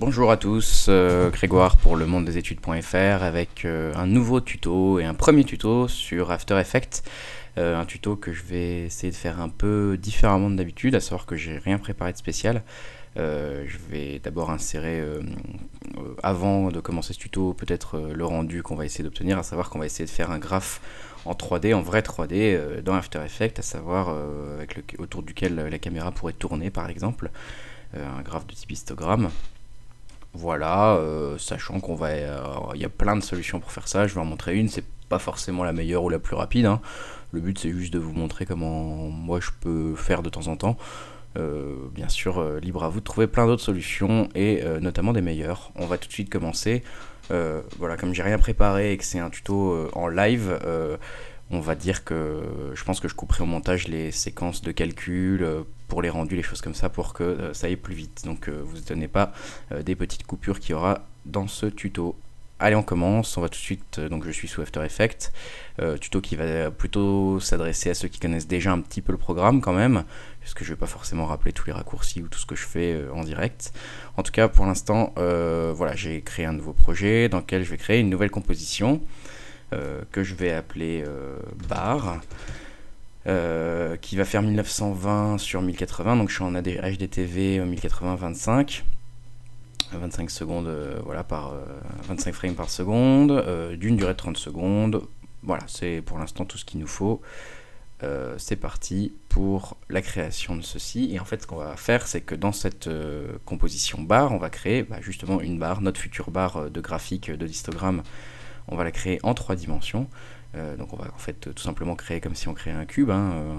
Bonjour à tous, Grégoire pour le monde des études.fr avec un nouveau tuto et un premier tuto sur After Effects. Un tuto que je vais essayer de faire un peu différemment de d'habitude, à savoir que j'ai rien préparé de spécial. Je vais d'abord insérer, avant de commencer ce tuto, peut-être le rendu qu'on va essayer d'obtenir, à savoir qu'on va essayer de faire un graphe en 3D, en vrai 3D, dans After Effects, à savoir autour duquel la caméra pourrait tourner par exemple, un graphe de type histogramme. Voilà, sachant qu'on va, il y a plein de solutions pour faire ça, je vais en montrer une, c'est pas forcément la meilleure ou la plus rapide, hein. Le but c'est juste de vous montrer comment moi je peux faire de temps en temps. Bien sûr, libre à vous de trouver plein d'autres solutions et notamment des meilleures. On va tout de suite commencer. Voilà, comme j'ai rien préparé et que c'est un tuto en live, on va dire que je pense que je couperai au montage les séquences de calcul pour les rendus, les choses comme ça, pour que ça aille plus vite. Donc vous ne étonnez pas des petites coupures qu'il y aura dans ce tuto. Allez, on commence, on va tout de suite, donc je suis sous After Effects, tuto qui va plutôt s'adresser à ceux qui connaissent déjà un petit peu le programme quand même, puisque je ne vais pas forcément rappeler tous les raccourcis ou tout ce que je fais en direct. En tout cas, pour l'instant, voilà, j'ai créé un nouveau projet dans lequel je vais créer une nouvelle composition que je vais appeler bar, qui va faire 1920 sur 1080, donc je suis en HDTV 1080-25. 25 secondes, voilà, par 25 frames par seconde, d'une durée de 30 secondes. Voilà, c'est pour l'instant tout ce qu'il nous faut. C'est parti pour la création de ceci. Et en fait, ce qu'on va faire, c'est que dans cette composition barre, on va créer justement une barre, notre future barre de graphique, de histogramme. On va la créer en 3 dimensions. Donc on va en fait tout simplement créer comme si on créait un cube,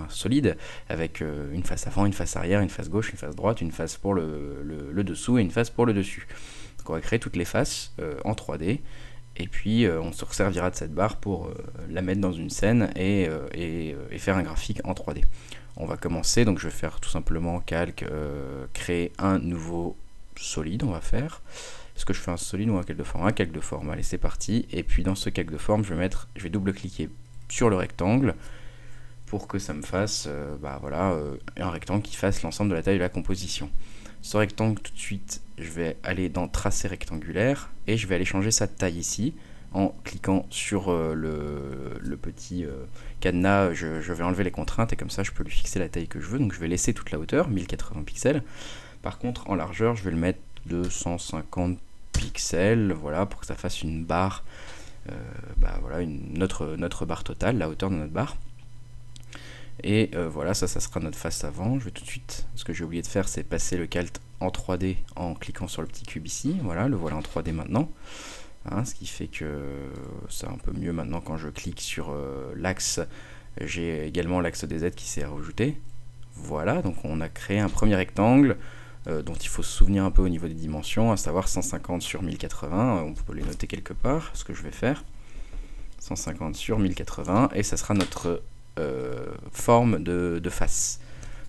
solide, avec une face avant, une face arrière, une face gauche, une face droite, une face pour le dessous et une face pour le dessus. Donc on va créer toutes les faces en 3D, et puis on se servira de cette barre pour la mettre dans une scène et faire un graphique en 3D. On va commencer, donc je vais faire tout simplement calque, créer un nouveau solide, on va faire. Est-ce que je fais un solide ou un calque de forme? Un calque de forme, allez c'est parti. Et puis dans ce calque de forme, je vais double-cliquer sur le rectangle pour que ça me fasse un rectangle qui fasse l'ensemble de la taille de la composition. Ce rectangle, tout de suite, je vais aller dans tracer rectangulaire et je vais aller changer sa taille ici en cliquant sur le petit cadenas. Je vais enlever les contraintes et comme ça je peux lui fixer la taille que je veux. Donc je vais laisser toute la hauteur, 1080 pixels. Par contre, en largeur, je vais le mettre de 150 pixels, voilà, pour que ça fasse une barre, voilà, notre barre totale, la hauteur de notre barre. Et voilà, ça sera notre face avant. Je vais tout de suite, ce que j'ai oublié de faire, c'est passer le calque en 3D en cliquant sur le petit cube ici. Voilà, le voilà en 3D maintenant. Ce qui fait que c'est un peu mieux maintenant quand je clique sur l'axe. J'ai également l'axe des Z qui s'est rajouté. Voilà, donc on a créé un premier rectangle dont il faut se souvenir un peu au niveau des dimensions, à savoir 150 sur 1080, on peut les noter quelque part, ce que je vais faire, 150 sur 1080, et ça sera notre forme de face.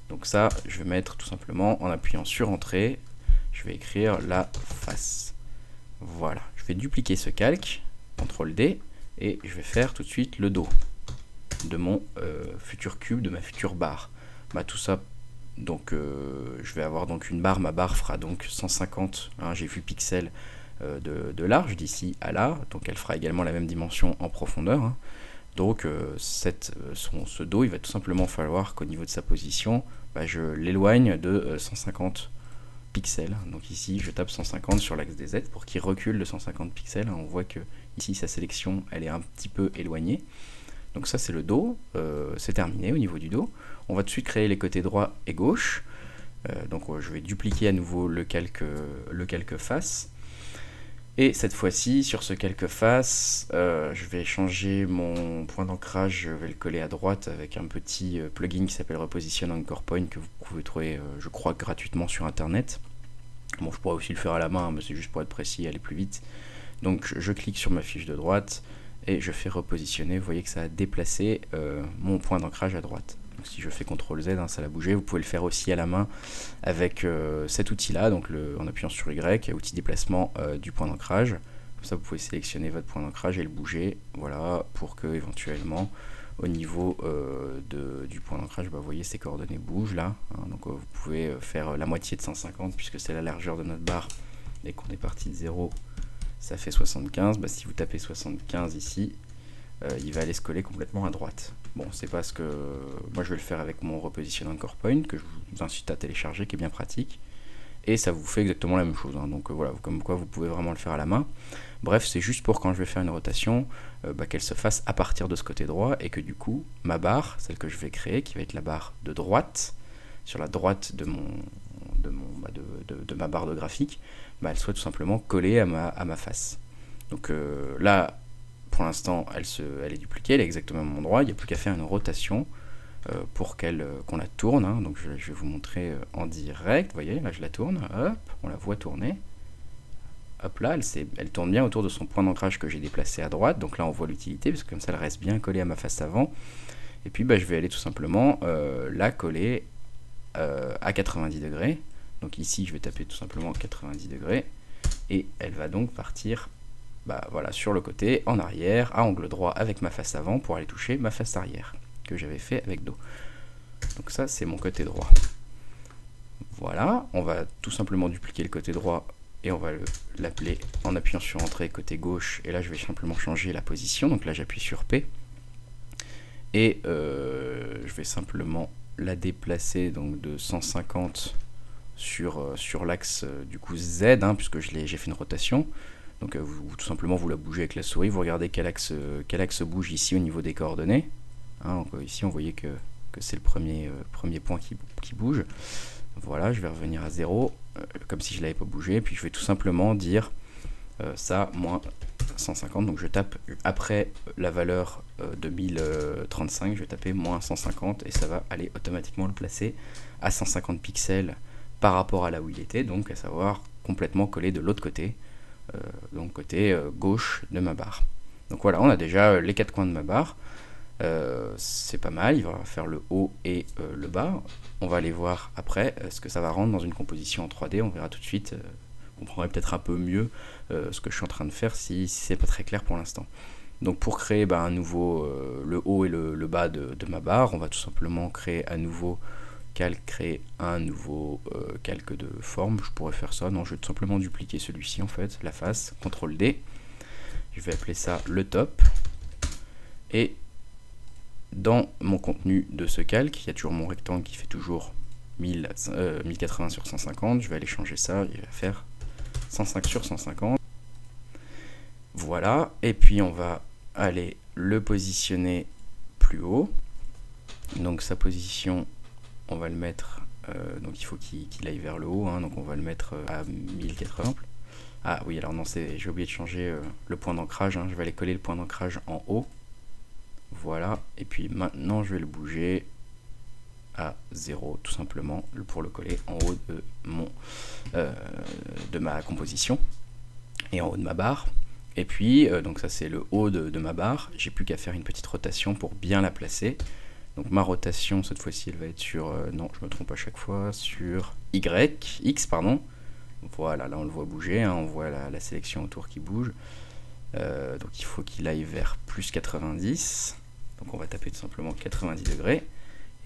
Donc ça, je vais mettre tout simplement, en appuyant sur Entrée, je vais écrire la face. Voilà, je vais dupliquer ce calque, CTRL D, et je vais faire tout de suite le dos de mon futur cube, de ma future barre. Tout ça, donc je vais avoir donc une barre, ma barre fera donc 150, j'ai vu pixels de large d'ici à là, donc elle fera également la même dimension en profondeur. Donc ce dos, il va tout simplement falloir qu'au niveau de sa position, je l'éloigne de 150 pixels. Donc ici je tape 150 sur l'axe des Z pour qu'il recule de 150 pixels. On voit que ici sa sélection elle est un petit peu éloignée. Donc ça c'est le dos, c'est terminé au niveau du dos. On va tout de suite créer les côtés droit et gauche. Donc je vais dupliquer à nouveau le calque face. Et cette fois-ci, sur ce calque face, je vais changer mon point d'ancrage, je vais le coller à droite avec un petit plugin qui s'appelle Reposition Anchor Point que vous pouvez trouver, je crois, gratuitement sur internet. Bon, je pourrais aussi le faire à la main, mais c'est juste pour être précis et aller plus vite. Donc je clique sur ma fiche de droite et je fais repositionner. Vous voyez que ça a déplacé mon point d'ancrage à droite. Donc si je fais CTRL Z, ça l'a bougé. Vous pouvez le faire aussi à la main avec cet outil-là, donc en appuyant sur Y, outil déplacement du point d'ancrage. Comme ça, vous pouvez sélectionner votre point d'ancrage et le bouger, voilà, pour que éventuellement, au niveau du point d'ancrage, vous voyez, ces coordonnées bougent là. Donc vous pouvez faire la moitié de 150 puisque c'est la largeur de notre barre et qu'on est parti de 0, ça fait 75. Bah, si vous tapez 75 ici, il va aller se coller complètement à droite. Bon, c'est parce que moi je vais le faire avec mon reposition encore point que je vous incite à télécharger, qui est bien pratique. Et ça vous fait exactement la même chose, hein. Donc voilà, comme quoi vous pouvez vraiment le faire à la main. Bref, c'est juste pour quand je vais faire une rotation, qu'elle se fasse à partir de ce côté droit, et que du coup, ma barre, celle que je vais créer, qui va être la barre de droite, sur la droite de ma barre de graphique, bah, elle soit tout simplement collée à ma face. Donc là, pour l'instant, elle est dupliquée, elle est exactement au même endroit, il n'y a plus qu'à faire une rotation pour qu'on la tourne, hein. Donc je vais vous montrer en direct, vous voyez, là je la tourne, hop, on la voit tourner, hop là, elle tourne bien autour de son point d'ancrage que j'ai déplacé à droite, donc là on voit l'utilité, parce que comme ça elle reste bien collée à ma face avant, et puis bah, je vais aller tout simplement la coller à 90 degrés, donc ici je vais taper tout simplement 90 degrés, et elle va donc partir bah, voilà, sur le côté, en arrière, à angle droit avec ma face avant, pour aller toucher ma face arrière, que j'avais fait avec dos. Donc ça c'est mon côté droit. Voilà, on va tout simplement dupliquer le côté droit et on va l'appeler en appuyant sur entrée côté gauche, et là je vais simplement changer la position, donc là j'appuie sur P et je vais simplement la déplacer donc de 150 sur l'axe du coup Z, hein, puisque j'ai fait une rotation. Donc tout simplement vous la bougez avec la souris, vous regardez quel axe bouge ici au niveau des coordonnées, hein. Donc, ici on voyait que c'est le premier point qui bouge. Voilà, je vais revenir à 0, comme si je ne l'avais pas bougé, puis je vais tout simplement dire ça, moins 150, donc je tape après la valeur de 1035, je vais taper moins 150, et ça va aller automatiquement le placer à 150 pixels par rapport à là où il était, donc à savoir complètement collé de l'autre côté, donc côté gauche de ma barre. Donc voilà, on a déjà les 4 coins de ma barre. C'est pas mal, il va faire le haut et le bas. On va aller voir après ce que ça va rendre dans une composition en 3D, on verra tout de suite, on comprendrait peut-être un peu mieux ce que je suis en train de faire si c'est pas très clair pour l'instant. Donc pour créer un nouveau, le haut et le bas de ma barre, on va tout simplement créer un nouveau calque, créer un nouveau calque de forme. Je pourrais faire ça, non, je vais tout simplement dupliquer celui-ci en fait, la face, CTRL D, je vais appeler ça le top, et dans mon contenu de ce calque, il y a toujours mon rectangle qui fait toujours 1080 sur 150, je vais aller changer ça, il va faire 105 sur 150. Voilà, et puis on va aller le positionner plus haut. Donc sa position, on va le mettre, donc il faut qu'il aille vers le haut, hein, donc on va le mettre à 1080. Ah oui, alors non, j'ai oublié de changer le point d'ancrage, hein, je vais aller coller le point d'ancrage en haut. Voilà, et puis maintenant je vais le bouger à 0 tout simplement pour le coller en haut de ma composition et en haut de ma barre. Et puis donc ça c'est le haut de ma barre, j'ai plus qu'à faire une petite rotation pour bien la placer. Donc ma rotation cette fois-ci elle va être sur, non je me trompe à chaque fois, sur X pardon. Voilà, là on le voit bouger, hein, on voit la sélection autour qui bouge. Donc il faut qu'il aille vers plus 90, donc on va taper tout simplement 90 degrés,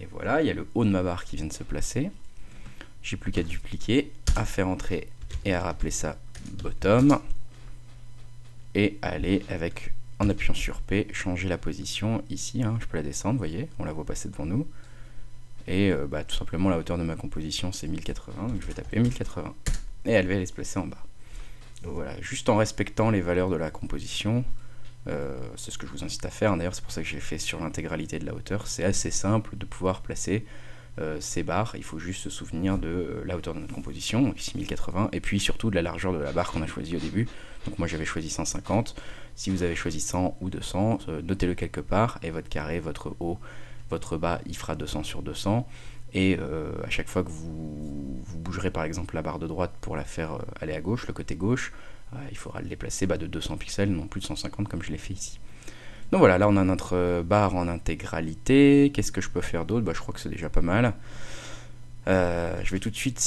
et voilà, il y a le haut de ma barre qui vient de se placer. J'ai plus qu'à dupliquer, à faire entrer et à rappeler ça bottom, et à aller avec, en appuyant sur P, changer la position ici, hein, je peux la descendre, vous voyez, on la voit passer devant nous, et tout simplement la hauteur de ma composition c'est 1080, donc je vais taper 1080, et elle va aller se placer en bas. Donc voilà, juste en respectant les valeurs de la composition, c'est ce que je vous incite à faire, d'ailleurs c'est pour ça que j'ai fait sur l'intégralité de la hauteur, c'est assez simple de pouvoir placer ces barres, il faut juste se souvenir de la hauteur de notre composition, donc ici 1080, et puis surtout de la largeur de la barre qu'on a choisi au début. Donc moi j'avais choisi 150, si vous avez choisi 100 ou 200, notez-le quelque part, et votre carré, votre haut, votre bas, il fera 200 sur 200, et à chaque fois que vous bougerez par exemple la barre de droite pour la faire aller à gauche, le côté gauche, il faudra le déplacer de 200 pixels, non plus de 150 comme je l'ai fait ici. Donc voilà, là on a notre barre en intégralité. Qu'est-ce que je peux faire d'autre? Je crois que c'est déjà pas mal. Je vais tout de suite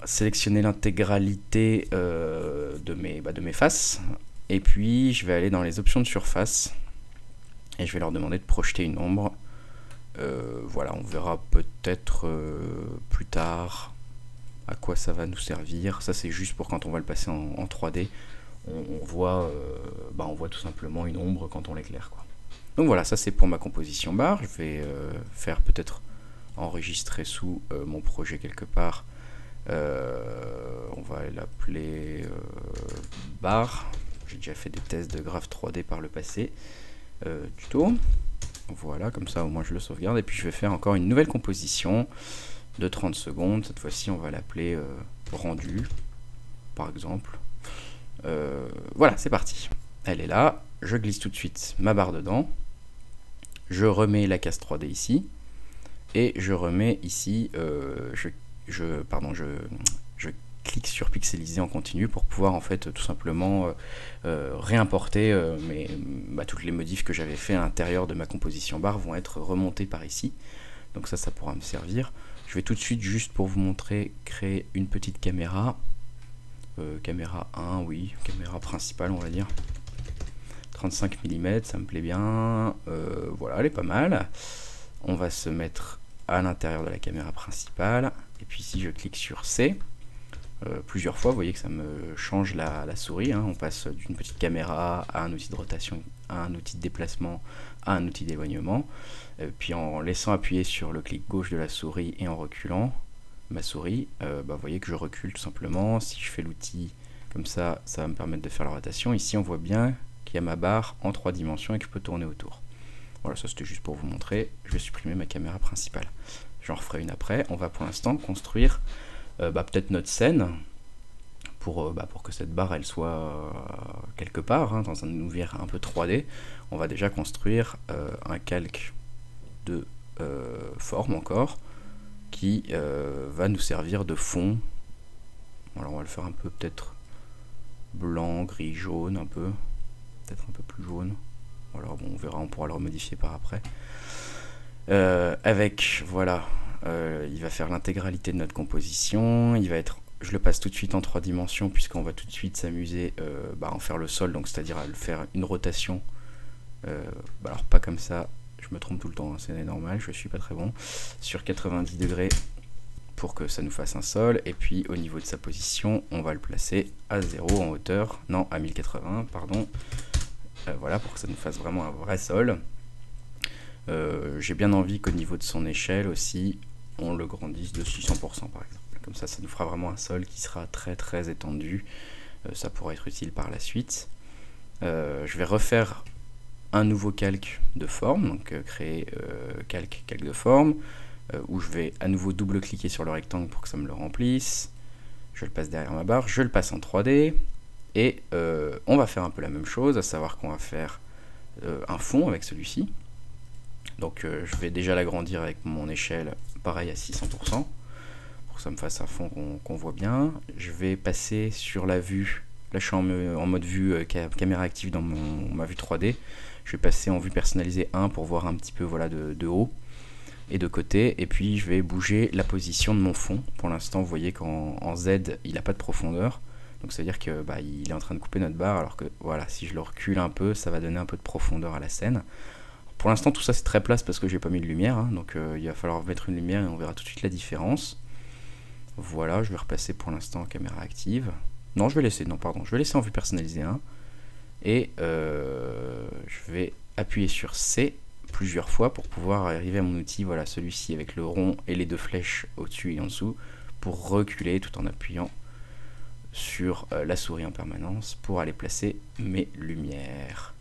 sélectionner l'intégralité de mes faces. Et puis je vais aller dans les options de surface. Et je vais leur demander de projeter une ombre. Voilà, on verra peut-être plus tard à quoi ça va nous servir. Ça c'est juste pour quand on va le passer en 3D, on voit tout simplement une ombre quand on l'éclaire, quoi. Donc voilà, ça c'est pour ma composition barre. Je vais faire peut-être enregistrer sous mon projet quelque part. On va l'appeler barre. J'ai déjà fait des tests de graph 3D par le passé. Tuto. Voilà, comme ça au moins je le sauvegarde. Et puis je vais faire encore une nouvelle composition de 30 secondes. Cette fois-ci on va l'appeler rendu, par exemple. Voilà, c'est parti. Elle est là. Je glisse tout de suite ma barre dedans. Je remets la case 3D ici. Et je remets ici, je clique sur pixeliser en continu pour pouvoir en fait tout simplement réimporter toutes les modifs que j'avais fait à l'intérieur de ma composition barre vont être remontées par ici. Donc ça pourra me servir. Je vais tout de suite, juste pour vous montrer, créer une petite caméra. Caméra 1, oui, caméra principale on va dire. 35 mm, ça me plaît bien. Voilà, elle est pas mal. On va se mettre à l'intérieur de la caméra principale. Et puis si je clique sur C, plusieurs fois, vous voyez que ça me change la souris. Hein. On passe d'une petite caméra à un outil de rotation, à un outil de déplacement, à un outil d'éloignement. Puis en laissant appuyer sur le clic gauche de la souris et en reculant ma souris, vous voyez que je recule tout simplement. Si je fais l'outil comme ça, ça va me permettre de faire la rotation. Ici, on voit bien qu'il y a ma barre en 3 dimensions et que je peux tourner autour. Voilà, ça c'était juste pour vous montrer. Je vais supprimer ma caméra principale. J'en referai une après. On va pour l'instant construire peut-être notre scène pour que cette barre elle soit quelque part, hein, dans un univers un peu 3D. On va déjà construire un calque de forme encore qui va nous servir de fond. Alors on va le faire un peu peut-être blanc, gris, jaune, un peu. Peut-être un peu plus jaune. Alors bon, on verra, on pourra le remodifier par après. Voilà, il va faire l'intégralité de notre composition. Il va être, je le passe tout de suite en 3 dimensions puisqu'on va tout de suite s'amuser à en faire le sol, donc c'est-à-dire à le faire une rotation. Alors pas comme ça, je me trompe tout le temps, hein, c'est normal, je suis pas très bon. Sur 90 degrés pour que ça nous fasse un sol. Et puis au niveau de sa position, on va le placer à 0 en hauteur, non à 1080, pardon. Voilà, pour que ça nous fasse vraiment un vrai sol. J'ai bien envie qu'au niveau de son échelle aussi, on le grandisse de 600% par exemple. Comme ça nous fera vraiment un sol qui sera très très étendu. Ça pourra être utile par la suite. Je vais refaire un nouveau calque de forme, donc créer calque de forme, où je vais à nouveau double-cliquer sur le rectangle pour que ça me le remplisse. Je le passe derrière ma barre, je le passe en 3D. Et on va faire un peu la même chose, à savoir qu'on va faire un fond avec celui-ci. Donc je vais déjà l'agrandir avec mon échelle, pareil à 600%, pour que ça me fasse un fond qu'on voit bien. Je vais passer sur la vue, là je suis en mode vue caméra active dans ma vue 3D. Je vais passer en vue personnalisée 1 pour voir un petit peu voilà, de haut et de côté. Et puis je vais bouger la position de mon fond. Pour l'instant vous voyez qu'en Z il n'a pas de profondeur. Donc ça veut dire que il est en train de couper notre barre, alors que voilà, si je le recule un peu, ça va donner un peu de profondeur à la scène. Pour l'instant tout ça c'est très place parce que j'ai pas mis de lumière, hein, donc il va falloir mettre une lumière et on verra tout de suite la différence. Voilà, je vais repasser pour l'instant en caméra active. Non, je vais laisser en vue personnalisée 1. Et je vais appuyer sur C plusieurs fois pour pouvoir arriver à mon outil, voilà, celui-ci avec le rond et les 2 flèches au-dessus et en dessous, pour reculer tout en appuyant sur la souris en permanence pour aller placer mes lumières.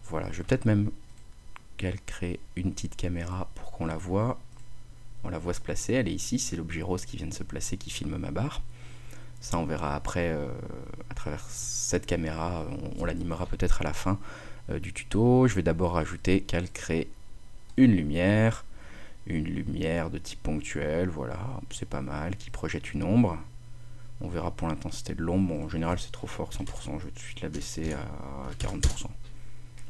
Voilà, je vais peut-être même créer une petite caméra pour qu'on la voit. On la voit se placer, elle est ici, c'est l'objet rose qui vient de se placer qui filme ma barre. Ça on verra après à travers cette caméra, on l'animera peut-être à la fin du tuto. Je vais d'abord rajouter créer une lumière de type ponctuel, voilà, c'est pas mal, qui projette une ombre. On verra pour l'intensité de l'ombre. Bon, en général c'est trop fort, 100%, je vais tout de suite la baisser à 40%.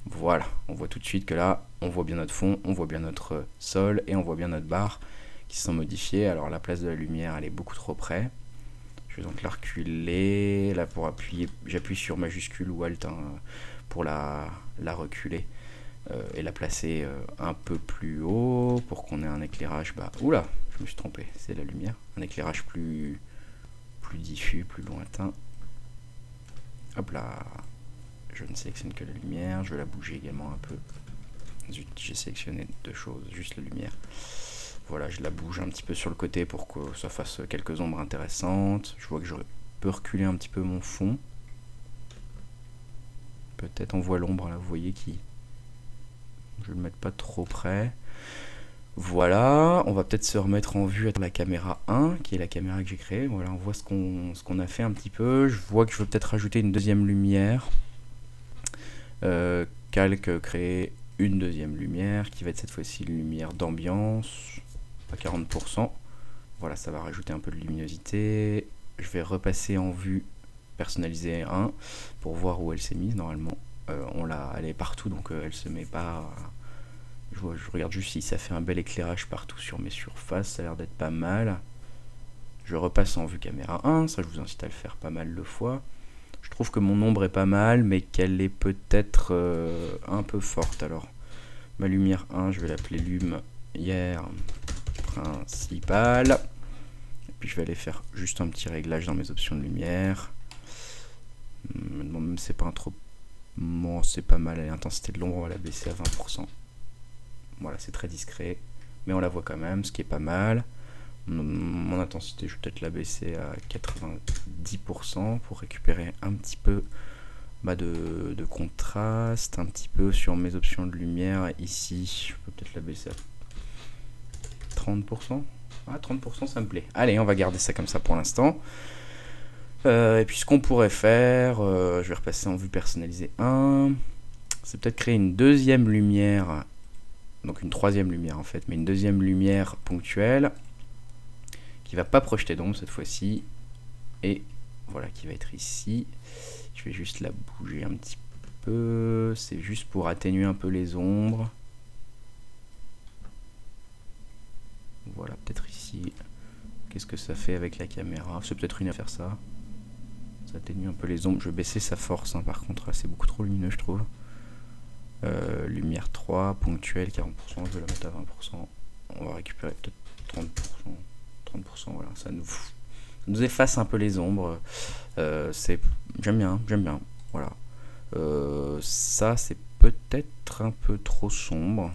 Voilà, on voit tout de suite que là, on voit bien notre fond, on voit bien notre sol et on voit bien notre barre qui sont modifiées. Alors la place de la lumière, elle est beaucoup trop près. Je vais donc la reculer. Là pour appuyer, j'appuie sur majuscule ou Alt hein, pour la reculer et la placer un peu plus haut pour qu'on ait un éclairage. Oula, je me suis trompé, c'est la lumière. Un éclairage plus diffus, plus lointain. Hop là, je ne sélectionne que la lumière, je vais la bouger également un peu. Zut, j'ai sélectionné deux choses, juste la lumière. Voilà, je la bouge un petit peu sur le côté pour que ça fasse quelques ombres intéressantes. Je vois que je peux reculer un petit peu mon fond. Peut-être on voit l'ombre là, vous voyez qui... Je vais le mettre pas trop près. Voilà, on va peut-être se remettre en vue avec la caméra 1, qui est la caméra que j'ai créée. Voilà, on voit ce qu'on a fait un petit peu. Je vois que je veux peut-être rajouter une deuxième lumière. Calque, créer une deuxième lumière, qui va être cette fois-ci une lumière d'ambiance, à 40%. Voilà, ça va rajouter un peu de luminosité. Je vais repasser en vue, personnaliser 1, pour voir où elle s'est mise. Normalement, elle est partout, donc elle se met pas... Je regarde juste si ça fait un bel éclairage partout sur mes surfaces, ça a l'air d'être pas mal. Je repasse en vue caméra 1, ça je vous incite à le faire pas mal de fois. Je trouve que mon ombre est pas mal, mais qu'elle est peut-être un peu forte. Alors, ma lumière 1, je vais l'appeler lumière principale. Et puis je vais aller faire juste un petit réglage dans mes options de lumière. Bon, même c'est pas un trop... Bon, c'est pas mal, l'intensité de l'ombre, on va la baisser à 20%. Voilà, c'est très discret, mais on la voit quand même, ce qui est pas mal. Mon intensité, je vais peut-être la baisser à 90% pour récupérer un petit peu de contraste, un petit peu sur mes options de lumière. Ici, je peux peut-être la baisser à 30%. Ah, 30%, ça me plaît. Allez, on va garder ça comme ça pour l'instant. Et puis ce qu'on pourrait faire, je vais repasser en vue personnalisée 1. C'est peut-être créer une deuxième lumière. Donc une troisième lumière en fait, mais une deuxième lumière ponctuelle qui va pas projeter d'ombre cette fois-ci, et voilà, qui va être ici. Je vais juste la bouger un petit peu, c'est juste pour atténuer un peu les ombres. Voilà, peut-être ici. Qu'est-ce que ça fait avec la caméra? C'est peut-être une à faire ça. Ça atténue un peu les ombres. Je vais baisser sa force, hein, par contre, là c'est beaucoup trop lumineux je trouve. Lumière 3, ponctuelle, 40%, je vais la mettre à 20%. On va récupérer peut-être 30%, voilà, ça nous efface un peu les ombres. J'aime bien, voilà. Ça, c'est peut-être un peu trop sombre.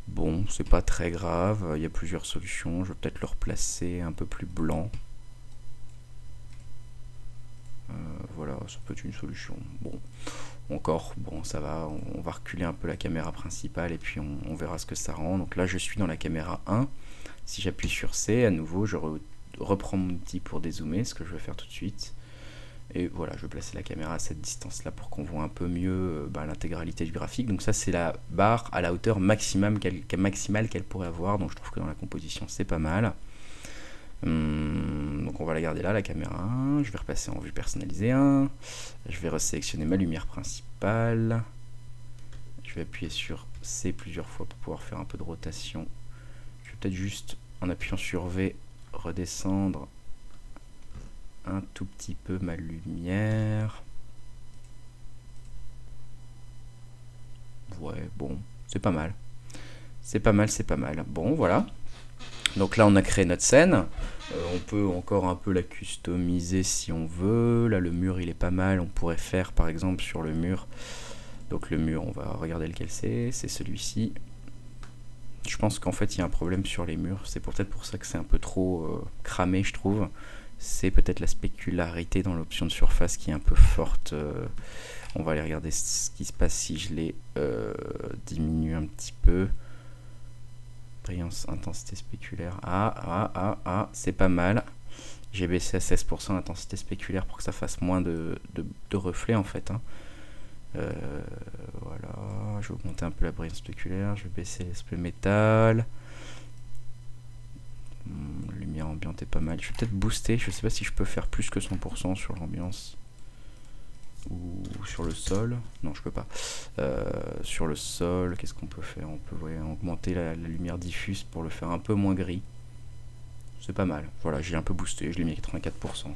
Bon, c'est pas très grave, il y a plusieurs solutions. Je vais peut-être le replacer un peu plus blanc. Voilà, ça peut être une solution. Bon, encore, bon, ça va, on va reculer un peu la caméra principale et puis on verra ce que ça rend. Donc là, je suis dans la caméra 1. Si j'appuie sur C, à nouveau, je reprends mon outil pour dézoomer, ce que je vais faire tout de suite. Et voilà, je vais placer la caméra à cette distance-là pour qu'on voit un peu mieux l'intégralité du graphique. Donc ça, c'est la barre à la hauteur maximale qu'elle pourrait avoir. Donc je trouve que dans la composition, c'est pas mal. Donc on va la garder là, la caméra 1. Je vais repasser en vue personnalisée 1. Je vais resélectionner ma lumière principale. Je vais appuyer sur C plusieurs fois pour pouvoir faire un peu de rotation. Je vais peut-être juste, en appuyant sur V, redescendre un tout petit peu ma lumière. Ouais, bon, c'est pas mal. C'est pas mal, c'est pas mal. Bon, voilà. Donc là, on a créé notre scène. On peut encore un peu la customiser si on veut. Là, le mur, il est pas mal. On pourrait faire, par exemple, sur le mur. Donc le mur, on va regarder lequel c'est. C'est celui-ci. Je pense qu'en fait, il y a un problème sur les murs. C'est peut-être pour ça que c'est un peu trop cramé, je trouve. C'est peut-être la spécularité dans l'option de surface qui est un peu forte. On va aller regarder ce qui se passe si je les diminue un petit peu. Brillance, intensité spéculaire. C'est pas mal. J'ai baissé à 16% l'intensité spéculaire pour que ça fasse moins de reflets en fait. Hein. Voilà, je vais augmenter un peu la brillance spéculaire. Je vais baisser l'aspect métal. Lumière ambiante est pas mal. Je vais peut-être booster. Je sais pas si je peux faire plus que 100% sur l'ambiance ou sur le sol. Non, je peux pas. Sur le sol, qu'est-ce qu'on peut faire? On peut augmenter la lumière diffuse pour le faire un peu moins gris. C'est pas mal. Voilà, j'ai un peu boosté. Je l'ai mis à 84%.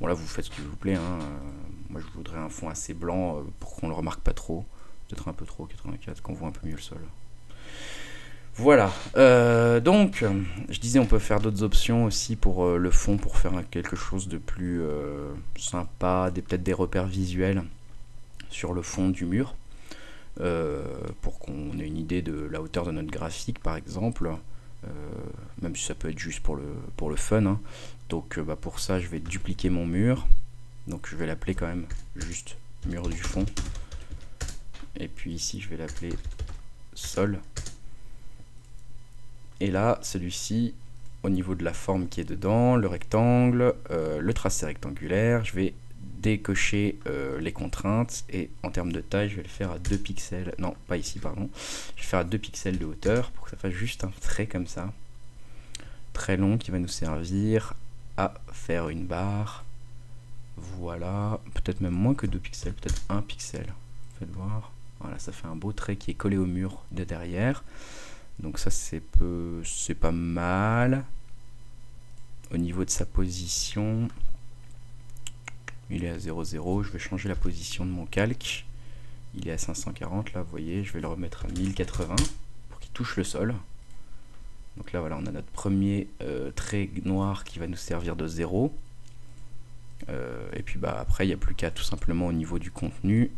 Bon, là, vous faites ce qu'il vous plaît. Hein. Moi, je voudrais un fond assez blanc pour qu'on le remarque pas trop. Peut-être un peu trop, 84, qu'on voit un peu mieux le sol. Voilà, donc je disais on peut faire d'autres options aussi pour le fond, pour faire quelque chose de plus sympa, peut-être des repères visuels sur le fond du mur, pour qu'on ait une idée de la hauteur de notre graphique par exemple, même si ça peut être juste pour le fun, hein. Donc pour ça je vais dupliquer mon mur, donc je vais l'appeler quand même juste mur du fond, et puis ici je vais l'appeler sol. Et là, celui-ci, au niveau de la forme qui est dedans, le rectangle, le tracé rectangulaire, je vais décocher les contraintes, et en termes de taille, je vais le faire à 2 pixels, non, pas ici, pardon, je vais faire à 2 pixels de hauteur, pour que ça fasse juste un trait comme ça, très long, qui va nous servir à faire une barre, voilà, peut-être même moins que 2 pixels, peut-être 1 pixel, faites voir, voilà, ça fait un beau trait qui est collé au mur de derrière. Donc ça c'est pas mal. Au niveau de sa position, il est à 0,0. Je vais changer la position de mon calque. Il est à 540 là, vous voyez, je vais le remettre à 1080 pour qu'il touche le sol. Donc là voilà, on a notre premier trait noir qui va nous servir de 0. Et puis après il n'y a plus qu'à tout simplement au niveau du contenu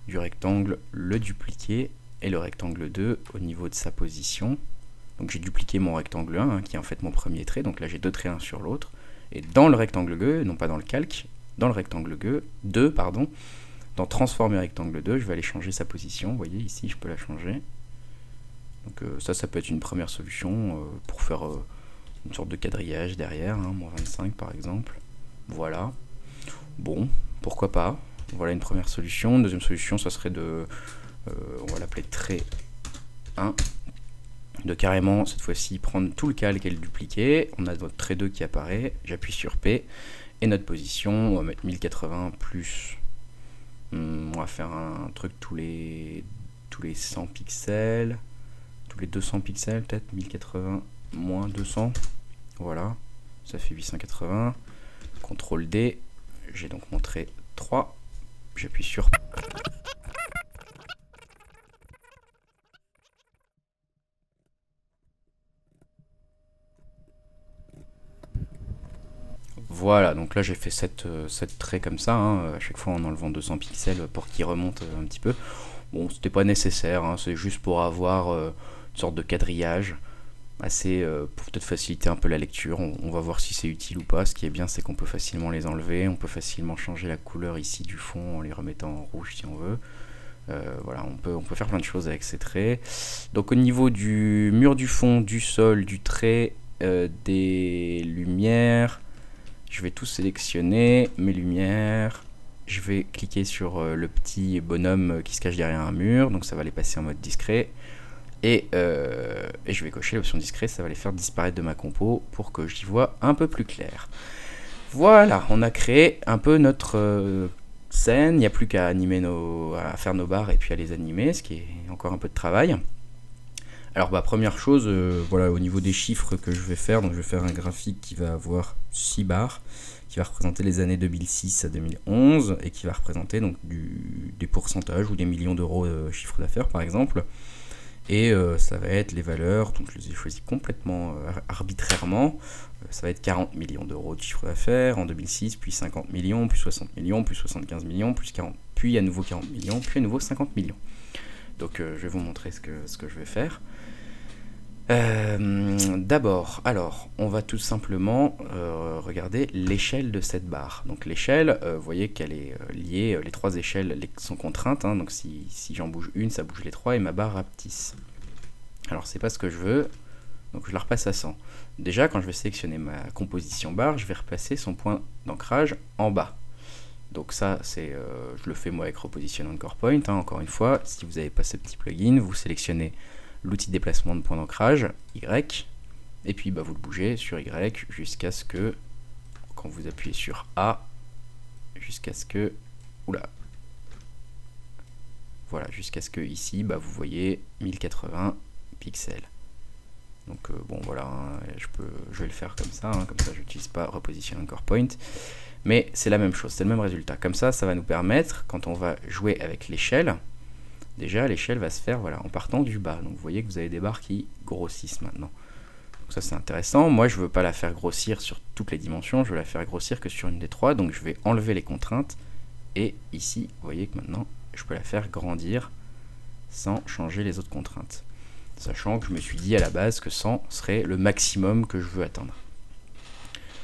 du rectangle le dupliquer, et le rectangle 2 au niveau de sa position. Donc j'ai dupliqué mon rectangle 1 hein, qui est en fait mon premier trait, donc là j'ai deux traits un sur l'autre, et dans le rectangle 2, non pas dans le calque, dans le rectangle 2, pardon, dans transformer rectangle 2, je vais aller changer sa position, vous voyez ici je peux la changer. Donc ça peut être une première solution pour faire une sorte de quadrillage derrière, hein, moins 25 par exemple, voilà, bon, pourquoi pas, voilà une première solution. Une deuxième solution ça serait de on va l'appeler trait 1, de carrément cette fois-ci prendre tout le calque et le dupliquer. On a notre trait 2 qui apparaît, j'appuie sur P, et notre position, on va mettre 1080 plus, on va faire un truc tous les 100 pixels, tous les 200 pixels peut-être, 1080 moins 200, voilà, ça fait 880, CTRL D, j'ai donc mon trait 3, j'appuie sur P. Voilà, donc là j'ai fait 7 traits comme ça, hein, à chaque fois en enlevant 200 pixels pour qu'ils remontent un petit peu. Bon, c'était pas nécessaire, hein, c'est juste pour avoir une sorte de quadrillage, assez pour peut-être faciliter un peu la lecture. On va voir si c'est utile ou pas. Ce qui est bien, c'est qu'on peut facilement les enlever, on peut facilement changer la couleur ici du fond en les remettant en rouge si on veut. Voilà, on peut faire plein de choses avec ces traits. Donc au niveau du mur du fond, du sol, du trait, des lumières, je vais tout sélectionner, mes lumières, je vais cliquer sur le petit bonhomme qui se cache derrière un mur, donc ça va les passer en mode discret, et je vais cocher l'option discret, ça va les faire disparaître de ma compo pour que j'y vois un peu plus clair. Voilà, on a créé un peu notre scène, il n'y a plus qu'à à faire nos barres et puis à les animer, ce qui est encore un peu de travail. Alors première chose, voilà, au niveau des chiffres que je vais faire, donc je vais faire un graphique qui va avoir 6 barres, qui va représenter les années 2006 à 2011, et qui va représenter donc des pourcentages ou des millions d'euros de chiffre d'affaires par exemple. Et ça va être les valeurs, donc je les ai choisis complètement arbitrairement. Ça va être 40 millions d'euros de chiffre d'affaires en 2006, puis 50 millions, puis 60 millions, puis 75 millions, puis 40, puis à nouveau 40 millions, puis à nouveau 50 millions. Donc je vais vous montrer ce que je vais faire. D'abord, alors, on va tout simplement regarder l'échelle de cette barre. Donc l'échelle, vous voyez qu'elle est liée, les trois échelles sont contraintes, hein, donc si j'en bouge une, ça bouge les trois, et ma barre rapetisse. Alors c'est pas ce que je veux, donc je la repasse à 100. Déjà, quand je vais sélectionner ma composition barre, je vais replacer son point d'ancrage en bas. Donc ça, c'est, je le fais moi avec Reposition Anchor Point, hein, encore une fois. Si vous n'avez pas ce petit plugin, vous sélectionnez l'outil de déplacement de point d'ancrage, Y, et puis vous le bougez sur Y jusqu'à ce que, quand vous appuyez sur A, jusqu'à ce que, oula, voilà, jusqu'à ce que ici, vous voyez 1080 pixels. Donc bon voilà, hein, je vais le faire comme ça je n'utilise pas Reposition Anchor Point, mais c'est la même chose, c'est le même résultat. Comme ça va nous permettre, quand on va jouer avec l'échelle, déjà l'échelle va se faire voilà, en partant du bas. Donc vous voyez que vous avez des barres qui grossissent maintenant. Donc ça c'est intéressant. Moi je ne veux pas la faire grossir sur toutes les dimensions, je veux la faire grossir que sur une des trois. Donc je vais enlever les contraintes. Et ici, vous voyez que maintenant, je peux la faire grandir sans changer les autres contraintes. Sachant que je me suis dit à la base que 100 serait le maximum que je veux atteindre.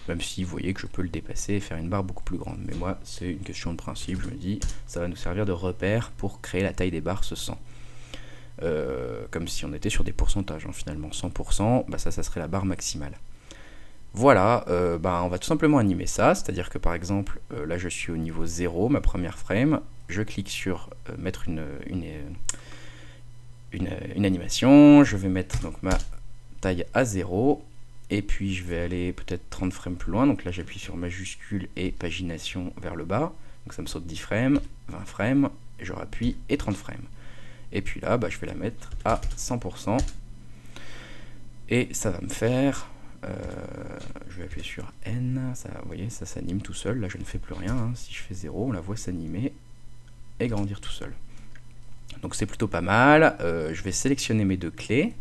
Même si vous voyez que je peux le dépasser et faire une barre beaucoup plus grande. Mais moi, c'est une question de principe. Je me dis, ça va nous servir de repère pour créer la taille des barres, ce 100. Comme si on était sur des pourcentages. Hein, finalement, 100%, bah ça serait la barre maximale. Voilà, on va tout simplement animer ça. C'est-à-dire que par exemple, là je suis au niveau 0, ma première frame. Je clique sur mettre une animation. Je vais mettre donc ma taille à 0. Et puis je vais aller peut-être 30 frames plus loin, donc là j'appuie sur majuscule et pagination vers le bas, donc ça me saute 10 frames, 20 frames, je rappuie et 30 frames. Et puis là je vais la mettre à 100%, et ça va me faire, je vais appuyer sur N, ça, vous voyez ça s'anime tout seul, là je ne fais plus rien, hein. Si je fais 0, on la voit s'animer et grandir tout seul. Donc c'est plutôt pas mal, je vais sélectionner mes deux clés,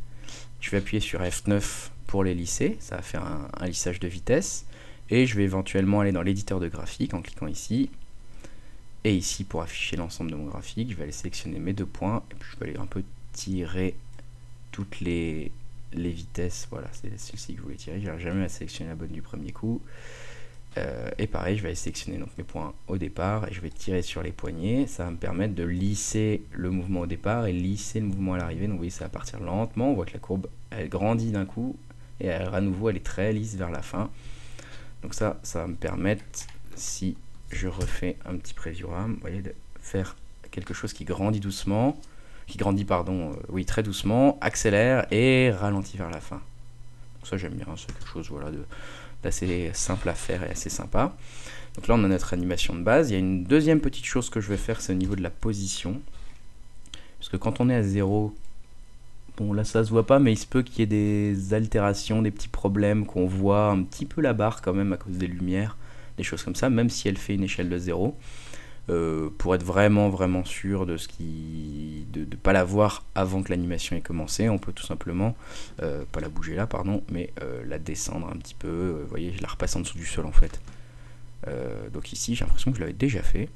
je vais appuyer sur F9 pour les lisser, ça va faire un lissage de vitesse, et je vais éventuellement aller dans l'éditeur de graphique en cliquant ici, et ici pour afficher l'ensemble de mon graphique, je vais aller sélectionner mes deux points, et puis je vais aller un peu tirer toutes les vitesses, voilà, c'est celle-ci que je voulais tirer, j'arrive jamais à sélectionner la bonne du premier coup, et pareil, je vais aller sélectionner donc mes points au départ, et je vais tirer sur les poignets, ça va me permettre de lisser le mouvement au départ, et lisser le mouvement à l'arrivée, donc vous voyez ça va partir lentement, on voit que la courbe elle grandit d'un coup, et à nouveau elle est très lisse vers la fin. Donc ça va me permettre, si je refais un petit preview-ram, vous voyez, de faire quelque chose qui grandit doucement, oui très doucement, accélère et ralentit vers la fin. Donc ça j'aime bien, c'est quelque chose voilà, d'assez simple à faire et assez sympa. Donc là on a notre animation de base. Il y a une deuxième petite chose que je vais faire, c'est au niveau de la position. Parce que quand on est à 0, bon là ça se voit pas, mais il se peut qu'il y ait des altérations, des petits problèmes, qu'on voit un petit peu la barre quand même à cause des lumières, des choses comme ça, même si elle fait une échelle de 0. Pour être vraiment sûr de de pas la voir avant que l'animation ait commencé, on peut tout simplement, pas la bouger là pardon, mais la descendre un petit peu, vous voyez je la repasse en dessous du sol en fait. Donc ici j'ai l'impression que je l'avais déjà fait,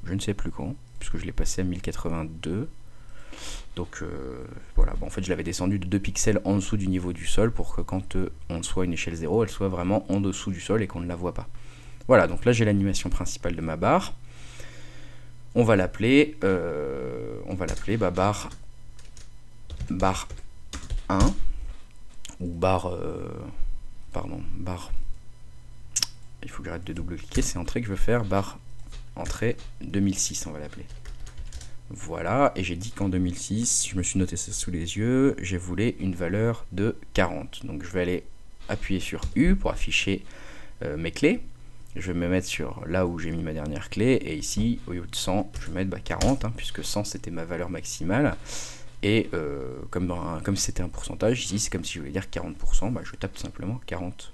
je ne sais plus quand, puisque je l'ai passé à 1082. Donc voilà, en fait je l'avais descendu de 2 pixels en dessous du niveau du sol pour que quand on soit une échelle 0, elle soit vraiment en dessous du sol et qu'on ne la voit pas. Voilà, donc là j'ai l'animation principale de ma barre. On va l'appeler barre 1 ou barre il faut que j'arrête de double-cliquer, c'est entrée que je veux faire, barre entrée 2006 on va l'appeler. Voilà, et j'ai dit qu'en 2006, je me suis noté ça sous les yeux, j'ai voulu une valeur de 40. Donc je vais aller appuyer sur U pour afficher mes clés. Je vais me mettre sur là où j'ai mis ma dernière clé, et ici, au lieu de 100, je vais mettre 40, hein, puisque 100 c'était ma valeur maximale. Et comme si c'était un pourcentage, ici c'est comme si je voulais dire 40%, je tape tout simplement 40.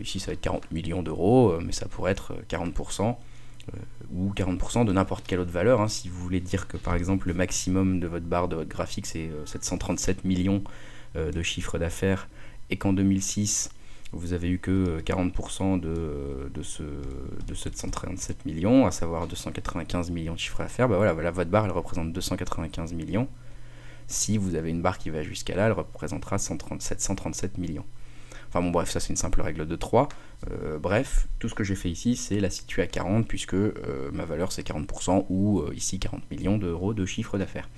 Ici ça va être 40 millions d'euros, mais ça pourrait être 40%. Ou 40% de n'importe quelle autre valeur, hein. Si vous voulez dire que par exemple le maximum de votre barre, de votre graphique, c'est 737 millions de chiffre d'affaires, et qu'en 2006 vous avez eu que 40% de 737 millions, à savoir 295 millions de chiffre d'affaires, voilà, votre barre elle représente 295 millions. Si vous avez une barre qui va jusqu'à là, elle représentera 737 millions. Enfin bon bref, ça c'est une simple règle de 3. Bref, tout ce que j'ai fait ici, c'est la situer à 40, puisque ma valeur c'est 40%, ou ici 40 millions d'euros de chiffre d'affaires.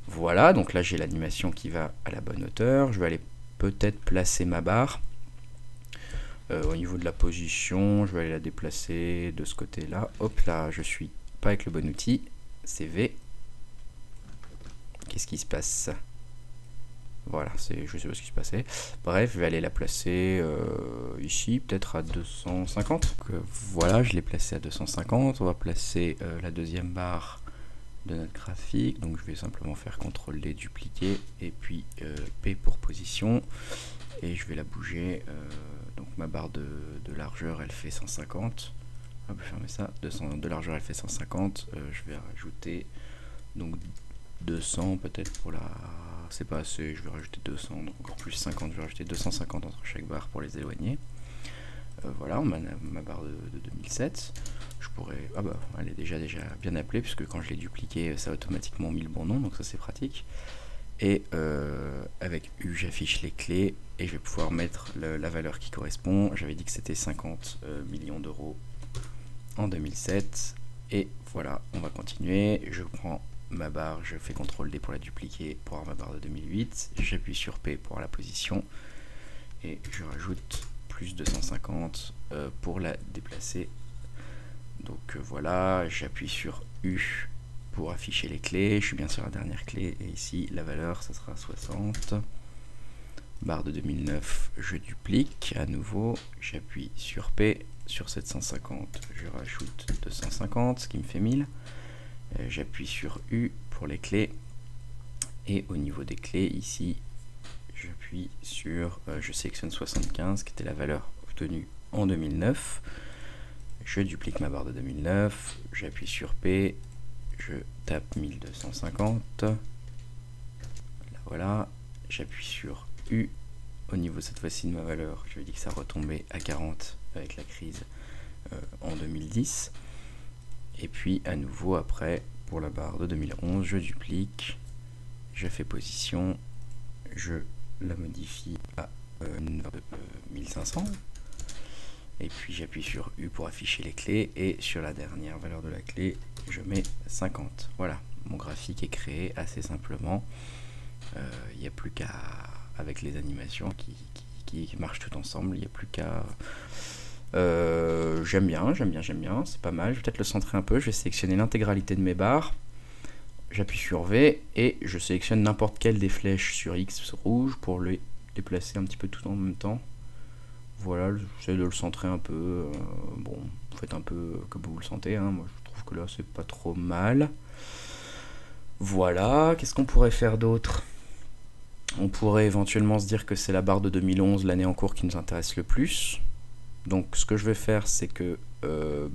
Voilà, donc là j'ai l'animation qui va à la bonne hauteur. Je vais aller peut-être placer ma barre. Au niveau de la position, je vais aller la déplacer de ce côté-là. Hop là, je suis pas avec le bon outil. C'est V. Qu'est-ce qui se passe ? Voilà, je sais pas ce qui se passait. Bref, je vais aller la placer ici, peut-être à 250. Donc, voilà, je l'ai placé à 250. On va placer la deuxième barre de notre graphique. Donc je vais simplement faire CTRL-D, dupliquer, et puis P pour position. Et je vais la bouger. Donc ma barre de largeur, elle fait 150. On peut fermer ça. De largeur, elle fait 150. Je vais rajouter donc 200 peut-être pour la... C'est pas assez, je vais rajouter 200, donc encore plus 50, je vais rajouter 250 entre chaque barre pour les éloigner. Voilà, on a ma barre de 2007. Je pourrais... Ah bah, elle est déjà bien appelée, puisque quand je l'ai dupliqué, ça a automatiquement mis le bon nom, donc ça c'est pratique. Et avec U, j'affiche les clés, et je vais pouvoir mettre la valeur qui correspond. J'avais dit que c'était 50 millions d'euros en 2007. Et voilà, on va continuer. Je prends ma barre, je fais CTRL D pour la dupliquer, pour avoir ma barre de 2008. J'appuie sur P pour la position, et je rajoute plus 250 pour la déplacer. Donc voilà, j'appuie sur U pour afficher les clés, je suis bien sur la dernière clé, et ici la valeur ça sera 60. Barre de 2009, je duplique à nouveau, j'appuie sur P, sur 750 je rajoute 250, ce qui me fait 1000. J'appuie sur U pour les clés, et au niveau des clés ici j'appuie sur, je sélectionne 75 qui était la valeur obtenue en 2009. Je duplique ma barre de 2009, j'appuie sur P, je tape 1250. Là, voilà, j'appuie sur U. Au niveau cette fois-ci de ma valeur, je lui dis que ça retombait à 40 avec la crise en 2010. Et puis à nouveau après, pour la barre de 2011, je duplique, je fais position, je la modifie à 1500. Et puis j'appuie sur U pour afficher les clés, et sur la dernière valeur de la clé, je mets 50. Voilà, mon graphique est créé assez simplement. Il n'y a plus qu'à, avec les animations qui marchent tout ensemble, il n'y a plus qu'à... j'aime bien, c'est pas mal. Je vais peut-être le centrer un peu, je vais sélectionner l'intégralité de mes barres. J'appuie sur V, et je sélectionne n'importe quelle des flèches sur X rouge pour les déplacer un petit peu tout en même temps. Voilà, j'essaie de le centrer un peu. Bon, vous faites un peu comme vous le sentez, hein. Moi je trouve que là c'est pas trop mal. Voilà, qu'est-ce qu'on pourrait faire d'autre? On pourrait éventuellement se dire que c'est la barre de 2011, l'année en cours, qui nous intéresse le plus. Donc ce que je vais faire, c'est que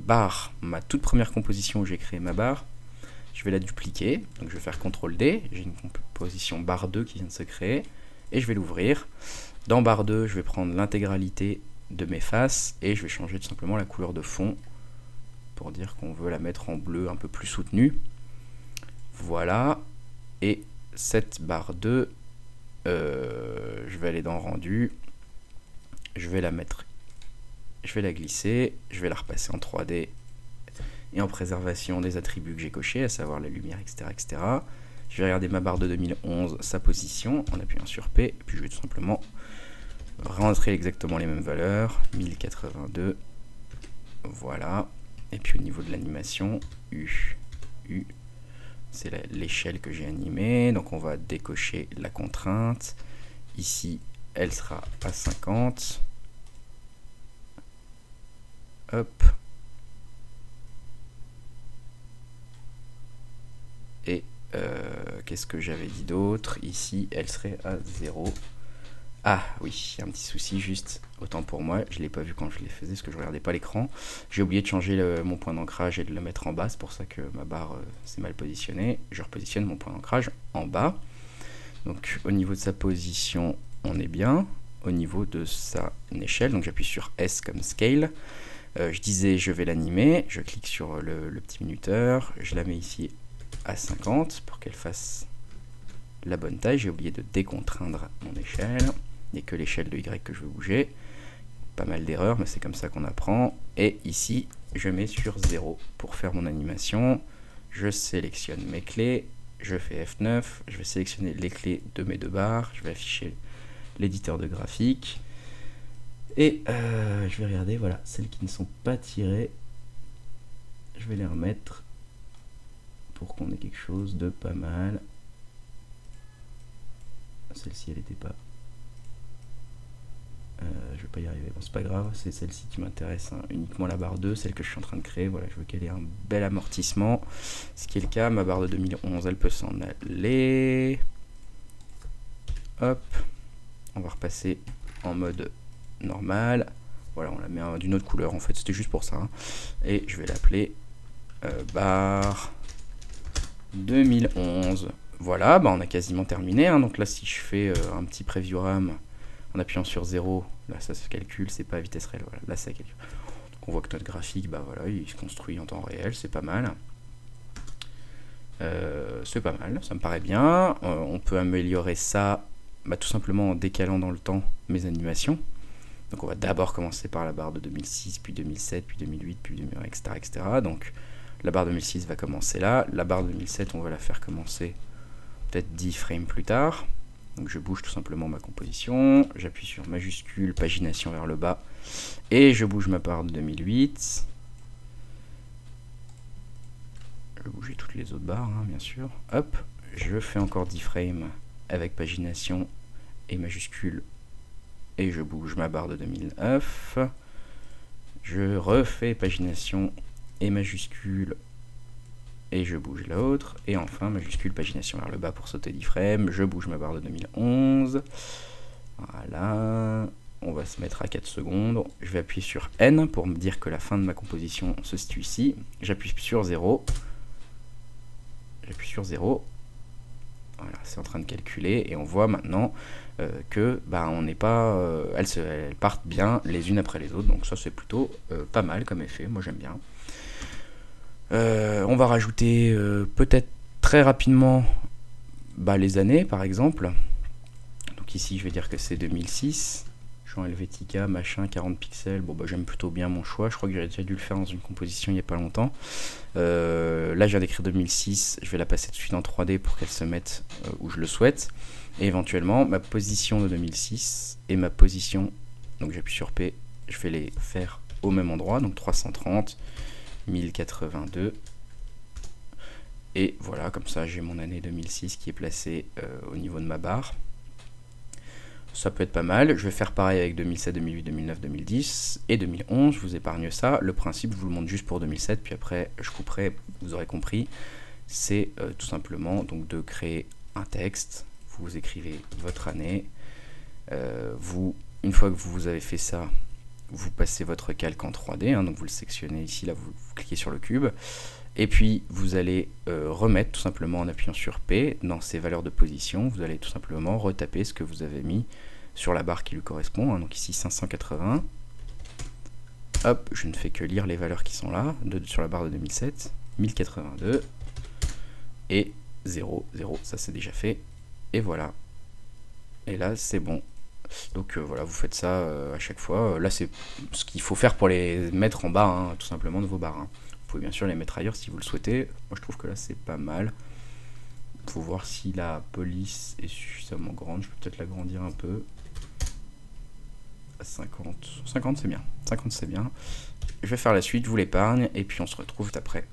barre, ma toute première composition où j'ai créé ma barre, je vais la dupliquer. Donc je vais faire CTRL D, j'ai une composition barre 2 qui vient de se créer, et je vais l'ouvrir. Dans barre 2, je vais prendre l'intégralité de mes faces, et je vais changer tout simplement la couleur de fond pour dire qu'on veut la mettre en bleu un peu plus soutenu. Voilà, et cette barre 2, je vais aller dans rendu, je vais la mettre, je vais la glisser, je vais la repasser en 3D et en préservation des attributs que j'ai cochés, à savoir la lumière, etc., etc. Je vais regarder ma barre de 2011, sa position, en appuyant sur P, et puis je vais tout simplement rentrer exactement les mêmes valeurs, 1082, voilà. Et puis au niveau de l'animation, U, c'est l'échelle que j'ai animée, donc on va décocher la contrainte. Ici, elle sera à 50. Hop. Et qu'est-ce que j'avais dit d'autre? Ici, elle serait à 0. Ah oui, il y a un petit souci juste, autant pour moi, je ne l'ai pas vu quand je les faisais parce que je ne regardais pas l'écran. J'ai oublié de changer mon point d'ancrage et de le mettre en bas, c'est pour ça que ma barre s'est mal positionnée. Je repositionne mon point d'ancrage en bas. Donc au niveau de sa position, on est bien. Au niveau de sa échelle, donc j'appuie sur S comme Scale. Je disais je vais l'animer, je clique sur le petit minuteur, je la mets ici à 50 pour qu'elle fasse la bonne taille. J'ai oublié de décontraindre mon échelle. Il n'y a que l'échelle de Y que je veux bouger. Pas mal d'erreurs, mais c'est comme ça qu'on apprend. Et ici, je mets sur 0 pour faire mon animation. Je sélectionne mes clés, je fais F9, je vais sélectionner les clés de mes deux barres, je vais afficher l'éditeur de graphique. Et je vais regarder, voilà, celles qui ne sont pas tirées, je vais les remettre pour qu'on ait quelque chose de pas mal. Celle-ci, elle n'était pas... je vais pas y arriver, bon c'est pas grave, c'est celle-ci qui m'intéresse, hein. Uniquement la barre 2, celle que je suis en train de créer, voilà, je veux qu'elle ait un bel amortissement, ce qui est le cas. Ma barre de 2011, elle peut s'en aller. Hop, on va repasser en mode normal, voilà, on la met d'une autre couleur, en fait c'était juste pour ça, hein. Et je vais l'appeler barre 2011, voilà, bah on a quasiment terminé, hein. Donc là si je fais un petit preview RAM en appuyant sur 0, là ça se calcule, c'est pas à vitesse réelle, voilà, là ça calcule. Donc on voit que notre graphique, bah voilà, il se construit en temps réel, c'est pas mal. Ça me paraît bien. On peut améliorer ça bah, tout simplement en décalant dans le temps mes animations. Donc on va d'abord commencer par la barre de 2006, puis 2007, puis 2008, puis 2000, etc., etc. Donc la barre 2006 va commencer là. La barre 2007, on va la faire commencer peut-être 10 frames plus tard. Donc je bouge tout simplement ma composition. J'appuie sur majuscule, pagination vers le bas. Et je bouge ma barre de 2008. Je vais bouger toutes les autres barres, hein, bien sûr. Hop, je fais encore 10 frames avec pagination et majuscule. Et je bouge ma barre de 2009. Je refais pagination et majuscule. Et je bouge l'autre. Et enfin, majuscule, pagination vers le bas pour sauter 10 frames. Je bouge ma barre de 2011. Voilà. On va se mettre à 4 secondes. Je vais appuyer sur N pour me dire que la fin de ma composition se situe ici. J'appuie sur 0. J'appuie sur 0. Voilà, c'est en train de calculer. Et on voit maintenant que bah, on n'est pas, elles partent bien les unes après les autres. Donc ça, c'est plutôt pas mal comme effet. Moi, j'aime bien. On va rajouter peut-être très rapidement bah, les années, par exemple. Donc ici, je vais dire que c'est 2006. Champ Helvetica, machin, 40 pixels. Bon, bah, j'aime plutôt bien mon choix. Je crois que j'aurais déjà dû le faire dans une composition il n'y a pas longtemps. Là, je viens d'écrire 2006. Je vais la passer tout de suite en 3D pour qu'elle se mette où je le souhaite. Et éventuellement, ma position de 2006 et ma position, donc j'appuie sur P, je vais les faire au même endroit. Donc 330, 1082. Et voilà, comme ça, j'ai mon année 2006 qui est placée au niveau de ma barre. Ça peut être pas mal. Je vais faire pareil avec 2007, 2008, 2009, 2010 et 2011. Je vous épargne ça. Le principe, je vous le montre juste pour 2007, puis après, je couperai, vous aurez compris. C'est tout simplement donc, de créer un texte. Vous écrivez votre année. Une fois que vous avez fait ça, vous passez votre calque en 3D. Hein, donc vous le sectionnez ici, là, vous cliquez sur le cube. Et puis, vous allez remettre tout simplement en appuyant sur P, dans ces valeurs de position, vous allez tout simplement retaper ce que vous avez mis sur la barre qui lui correspond. Hein, donc ici, 580. Hop, je ne fais que lire les valeurs qui sont là, sur la barre de 2007. 1082. Et 0, 0, ça c'est déjà fait. Et voilà. Et là, c'est bon. Donc voilà, vous faites ça à chaque fois. Là, c'est ce qu'il faut faire pour les mettre en bas, hein, tout simplement, de vos barres. Hein. Vous pouvez bien sûr les mettre ailleurs si vous le souhaitez. Moi je trouve que là c'est pas mal. Il faut voir si la police est suffisamment grande. Je peux peut-être l'agrandir un peu. À 50. 50 c'est bien. 50 c'est bien. Je vais faire la suite, je vous l'épargne. Et puis on se retrouve après.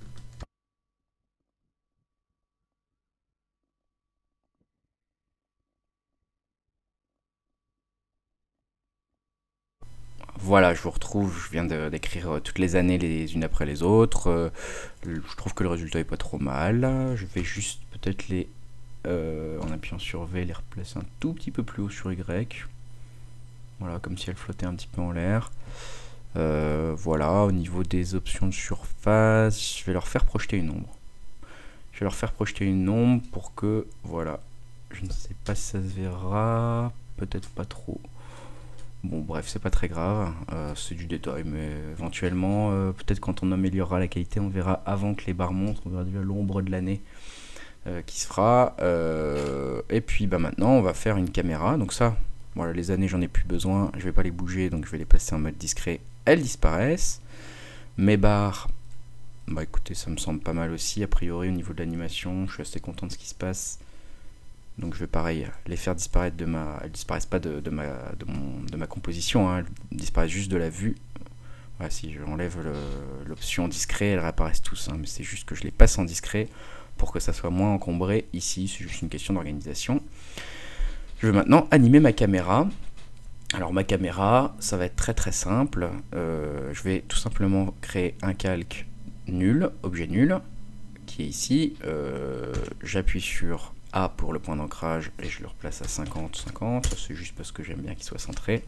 Voilà, je vous retrouve, je viens d'écrire toutes les années les unes après les autres. Je trouve que le résultat est pas trop mal. Je vais juste peut-être les, en appuyant sur V, les replacer un tout petit peu plus haut sur Y. Voilà, comme si elles flottaient un petit peu en l'air. Voilà, au niveau des options de surface, je vais leur faire projeter une ombre. Je vais leur faire projeter une ombre pour que, voilà, je ne sais pas si ça se verra, peut-être pas trop. Bon bref, c'est pas très grave, c'est du détail, mais éventuellement, peut-être quand on améliorera la qualité, on verra avant que les barres montent, on verra déjà l'ombre de l'année qui se fera. Et puis bah, maintenant, on va faire une caméra, donc ça, voilà, les années j'en ai plus besoin, je vais pas les bouger, donc je vais les passer en mode discret, elles disparaissent. Mes barres, bah écoutez, ça me semble pas mal aussi, a priori au niveau de l'animation, je suis assez content de ce qui se passe. Donc je vais pareil les faire disparaître de ma... Elles disparaissent pas de ma composition, hein, elles disparaissent juste de la vue. Voilà, si je enlève l'option discret, elles réapparaissent tous, hein, mais c'est juste que je les passe en discret pour que ça soit moins encombré ici, c'est juste une question d'organisation. Je vais maintenant animer ma caméra. Alors ma caméra, ça va être très très simple. Je vais tout simplement créer un calque nul, objet nul, qui est ici. J'appuie sur A pour le point d'ancrage et je le replace à 50, 50, c'est juste parce que j'aime bien qu'il soit centré.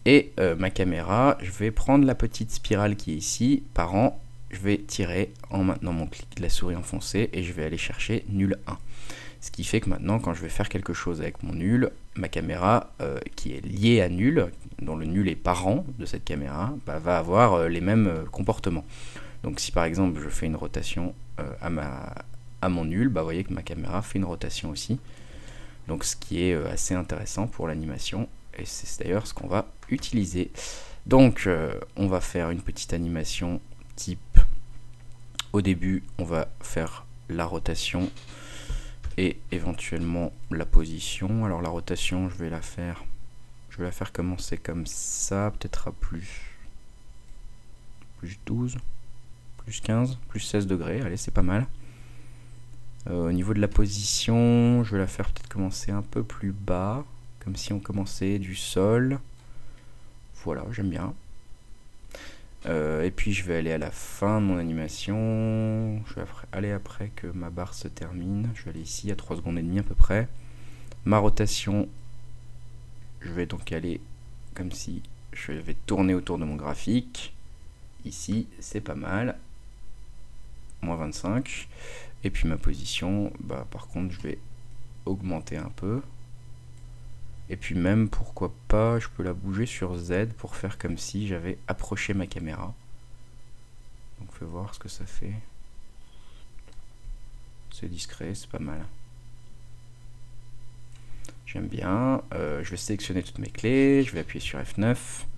Et ma caméra, je vais prendre la petite spirale qui est ici, par an, je vais tirer en maintenant mon clic de la souris enfoncée et je vais aller chercher nul 1. Ce qui fait que maintenant, quand je vais faire quelque chose avec mon nul, ma caméra qui est liée à nul, dont le nul est parent de cette caméra, bah, va avoir les mêmes comportements. Donc si par exemple je fais une rotation à mon nul, bah, vous voyez que ma caméra fait une rotation aussi. Donc ce qui est assez intéressant pour l'animation, et c'est d'ailleurs ce qu'on va utiliser. Donc on va faire une petite animation type, au début on va faire la rotation et éventuellement la position. Alors la rotation je vais la faire commencer comme ça, peut-être à plus 12, plus 15, plus 16 degrés, allez c'est pas mal. Au niveau de la position, je vais la faire peut-être commencer un peu plus bas, comme si on commençait du sol. Voilà, j'aime bien. Et puis je vais aller à la fin de mon animation. Je vais aller après que ma barre se termine. Je vais aller ici à 3 secondes et demie à peu près. Ma rotation, je vais donc aller comme si je vais tourner autour de mon graphique. Ici, c'est pas mal. Moins 25. Et puis ma position, bah, par contre, je vais augmenter un peu. Et puis même, pourquoi pas, je peux la bouger sur Z pour faire comme si j'avais approché ma caméra. Donc on fait voir ce que ça fait. C'est discret, c'est pas mal. J'aime bien. Je vais sélectionner toutes mes clés, je vais appuyer sur F9,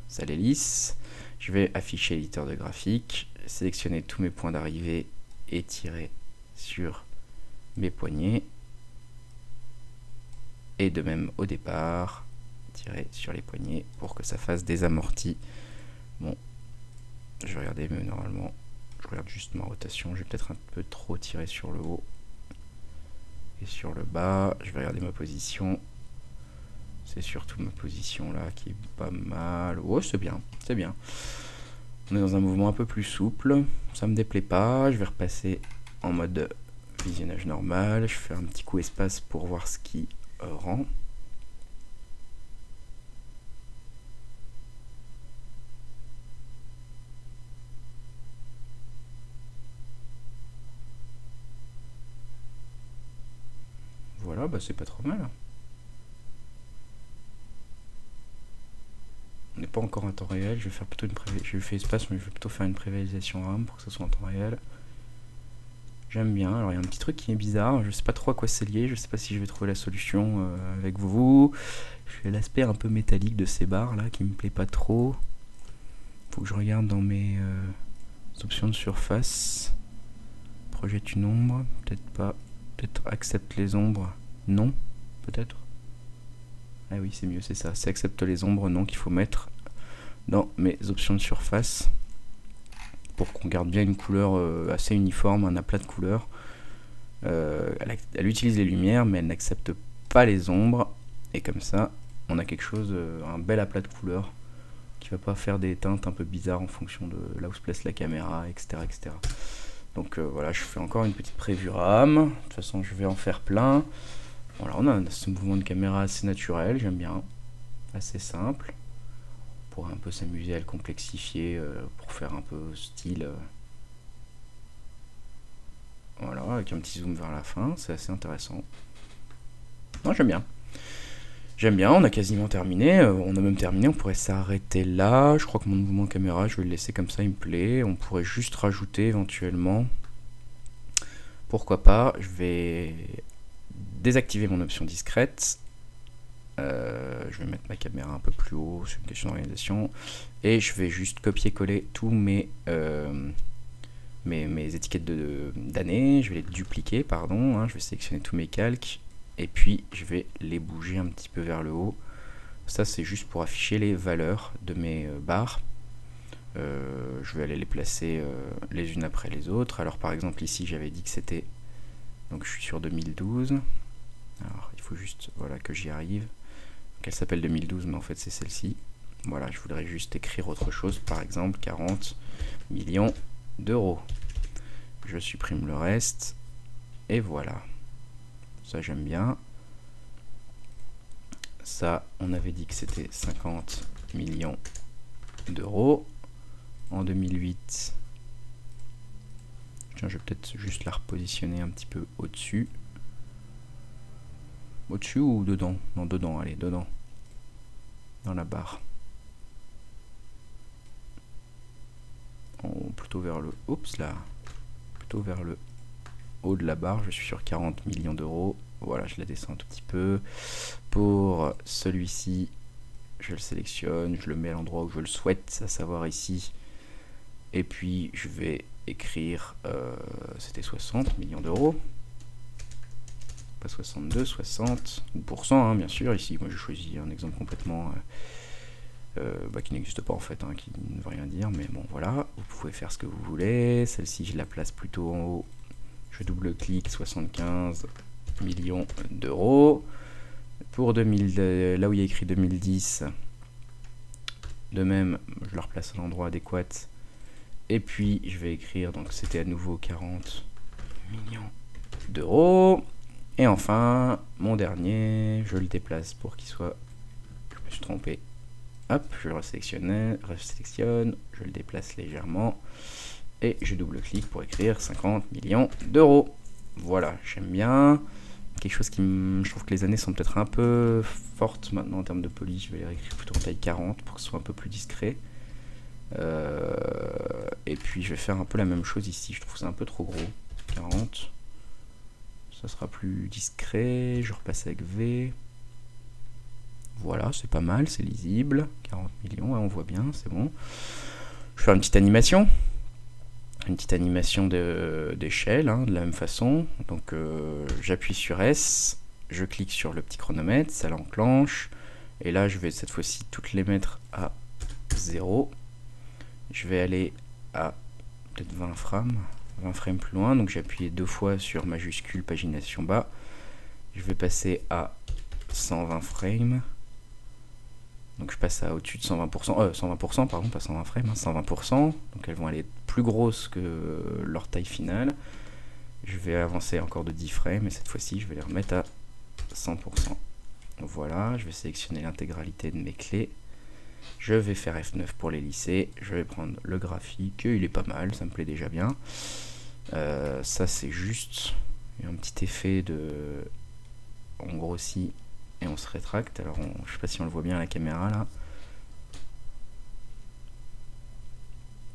ça les lisse. Je vais afficher l'éditeur de graphique, sélectionner tous mes points d'arrivée et tirer sur mes poignets. Et de même au départ, tirer sur les poignets pour que ça fasse des amortis. Bon, je vais regarder, mais normalement, je regarde juste ma rotation. J'ai peut-être un peu trop tiré sur le haut et sur le bas. Je vais regarder ma position. C'est surtout ma position là qui est pas mal. Oh, c'est bien, c'est bien. On est dans un mouvement un peu plus souple. Ça me déplaît pas. Je vais repasser en mode visionnage normal. Je fais un petit coup espace pour voir ce qui rend. Voilà, bah c'est pas trop mal. On n'est pas encore en temps réel. Je vais faire plutôt je fais espace, mais je vais plutôt faire une prévisualisation RAM pour que ça soit en temps réel. J'aime bien. Alors il y a un petit truc qui est bizarre, je sais pas trop à quoi c'est lié, je sais pas si je vais trouver la solution avec vous. J'ai l'aspect un peu métallique de ces barres là qui me plaît pas trop. Faut que je regarde dans mes options de surface. Projette une ombre, peut-être pas. Peut-être accepte les ombres, non, peut-être. Ah oui c'est mieux, c'est ça, c'est accepte les ombres, non, qu'il faut mettre dans mes options de surface. Pour qu'on garde bien une couleur assez uniforme, un aplat de couleurs. Elle utilise les lumières, mais elle n'accepte pas les ombres. Et comme ça, on a quelque chose, un bel aplat de couleurs, qui va pas faire des teintes un peu bizarres en fonction de là où se place la caméra, etc. etc. Donc voilà, je fais encore une petite prévue RAM. De toute façon, je vais en faire plein. Voilà, on a ce mouvement de caméra assez naturel, j'aime bien. Assez simple. On pourrait un peu s'amuser à le complexifier pour faire un peu style. Voilà, avec un petit zoom vers la fin, c'est assez intéressant. Non, j'aime bien. J'aime bien, on a quasiment terminé. On a même terminé, on pourrait s'arrêter là. Je crois que mon mouvement de caméra, je vais le laisser comme ça, il me plaît. On pourrait juste rajouter éventuellement. Pourquoi pas, je vais désactiver mon option discrète. Je vais mettre ma caméra un peu plus haut, c'est une question d'organisation. Et je vais juste copier-coller tous mes étiquettes d'année. Je vais les dupliquer, pardon. Hein, je vais sélectionner tous mes calques. Et puis je vais les bouger un petit peu vers le haut. Ça c'est juste pour afficher les valeurs de mes barres. Je vais aller les placer les unes après les autres. Alors par exemple ici j'avais dit que c'était... Donc je suis sur 2012. Alors il faut juste voilà, que j'y arrive. Donc, elle s'appelle 2012 mais en fait c'est celle-ci. Voilà, je voudrais juste écrire autre chose. Par exemple 40 millions d'euros. Je supprime le reste. Et voilà. Ça j'aime bien. Ça on avait dit que c'était 50 millions d'euros en 2008. Tiens, je vais peut-être juste la repositionner un petit peu au-dessus. Au-dessus ou dedans? Non, dedans, allez, dedans. Dans la barre. Plutôt vers le... Oups, là. Plutôt vers le haut de la barre. Je suis sur 40 millions d'euros. Voilà, je la descends un tout petit peu. Pour celui-ci, je le sélectionne. Je le mets à l'endroit où je le souhaite, à savoir ici. Et puis, je vais écrire... c'était 60 millions d'euros. 62, 60, hein, bien sûr. Ici, moi, j'ai choisi un exemple complètement qui n'existe pas en fait, hein, qui ne veut rien dire, mais bon, voilà. Vous pouvez faire ce que vous voulez. Celle-ci, je la place plutôt en haut. Je double-clique, 75 millions d'euros. Pour 2000, là où il y a écrit 2010, de même, je la replace à l'endroit adéquat. Et puis, je vais écrire, donc c'était à nouveau 40 millions d'euros. Et enfin, mon dernier, je le déplace pour qu'il soit... Je me suis trompé. Hop, je le resélectionne, je le déplace légèrement. Et je double-clique pour écrire 50 millions d'euros. Voilà, j'aime bien. Quelque chose qui je trouve que les années sont peut-être un peu fortes maintenant en termes de police. Je vais les réécrire plutôt en taille 40 pour que ce soit un peu plus discret. Et puis je vais faire un peu la même chose ici. Je trouve que c'est un peu trop gros. 40. Ça sera plus discret. Je repasse avec V. Voilà, c'est pas mal, c'est lisible. 40 millions, ouais, on voit bien, c'est bon. Je vais faire une petite animation. Une petite animation d'échelle, hein, de la même façon. Donc j'appuie sur S. Je clique sur le petit chronomètre, ça l'enclenche. Et là, je vais cette fois-ci toutes les mettre à 0. Je vais aller à peut-être 20 frames. 20 frames plus loin, donc j'ai appuyé 2 fois sur majuscule pagination bas. Je vais passer à 120 frames. Donc je passe à au-dessus de 120%, pardon, pas 120 frames, hein, 120%. Donc elles vont aller plus grosses que leur taille finale. Je vais avancer encore de 10 frames et cette fois-ci je vais les remettre à 100%. Donc voilà, je vais sélectionner l'intégralité de mes clés. Je vais faire F9 pour les lisser. Je vais prendre le graphique, il est pas mal, ça me plaît déjà bien. Ça c'est juste un petit effet de... On grossit et on se rétracte. Alors je sais pas si on le voit bien à la caméra là.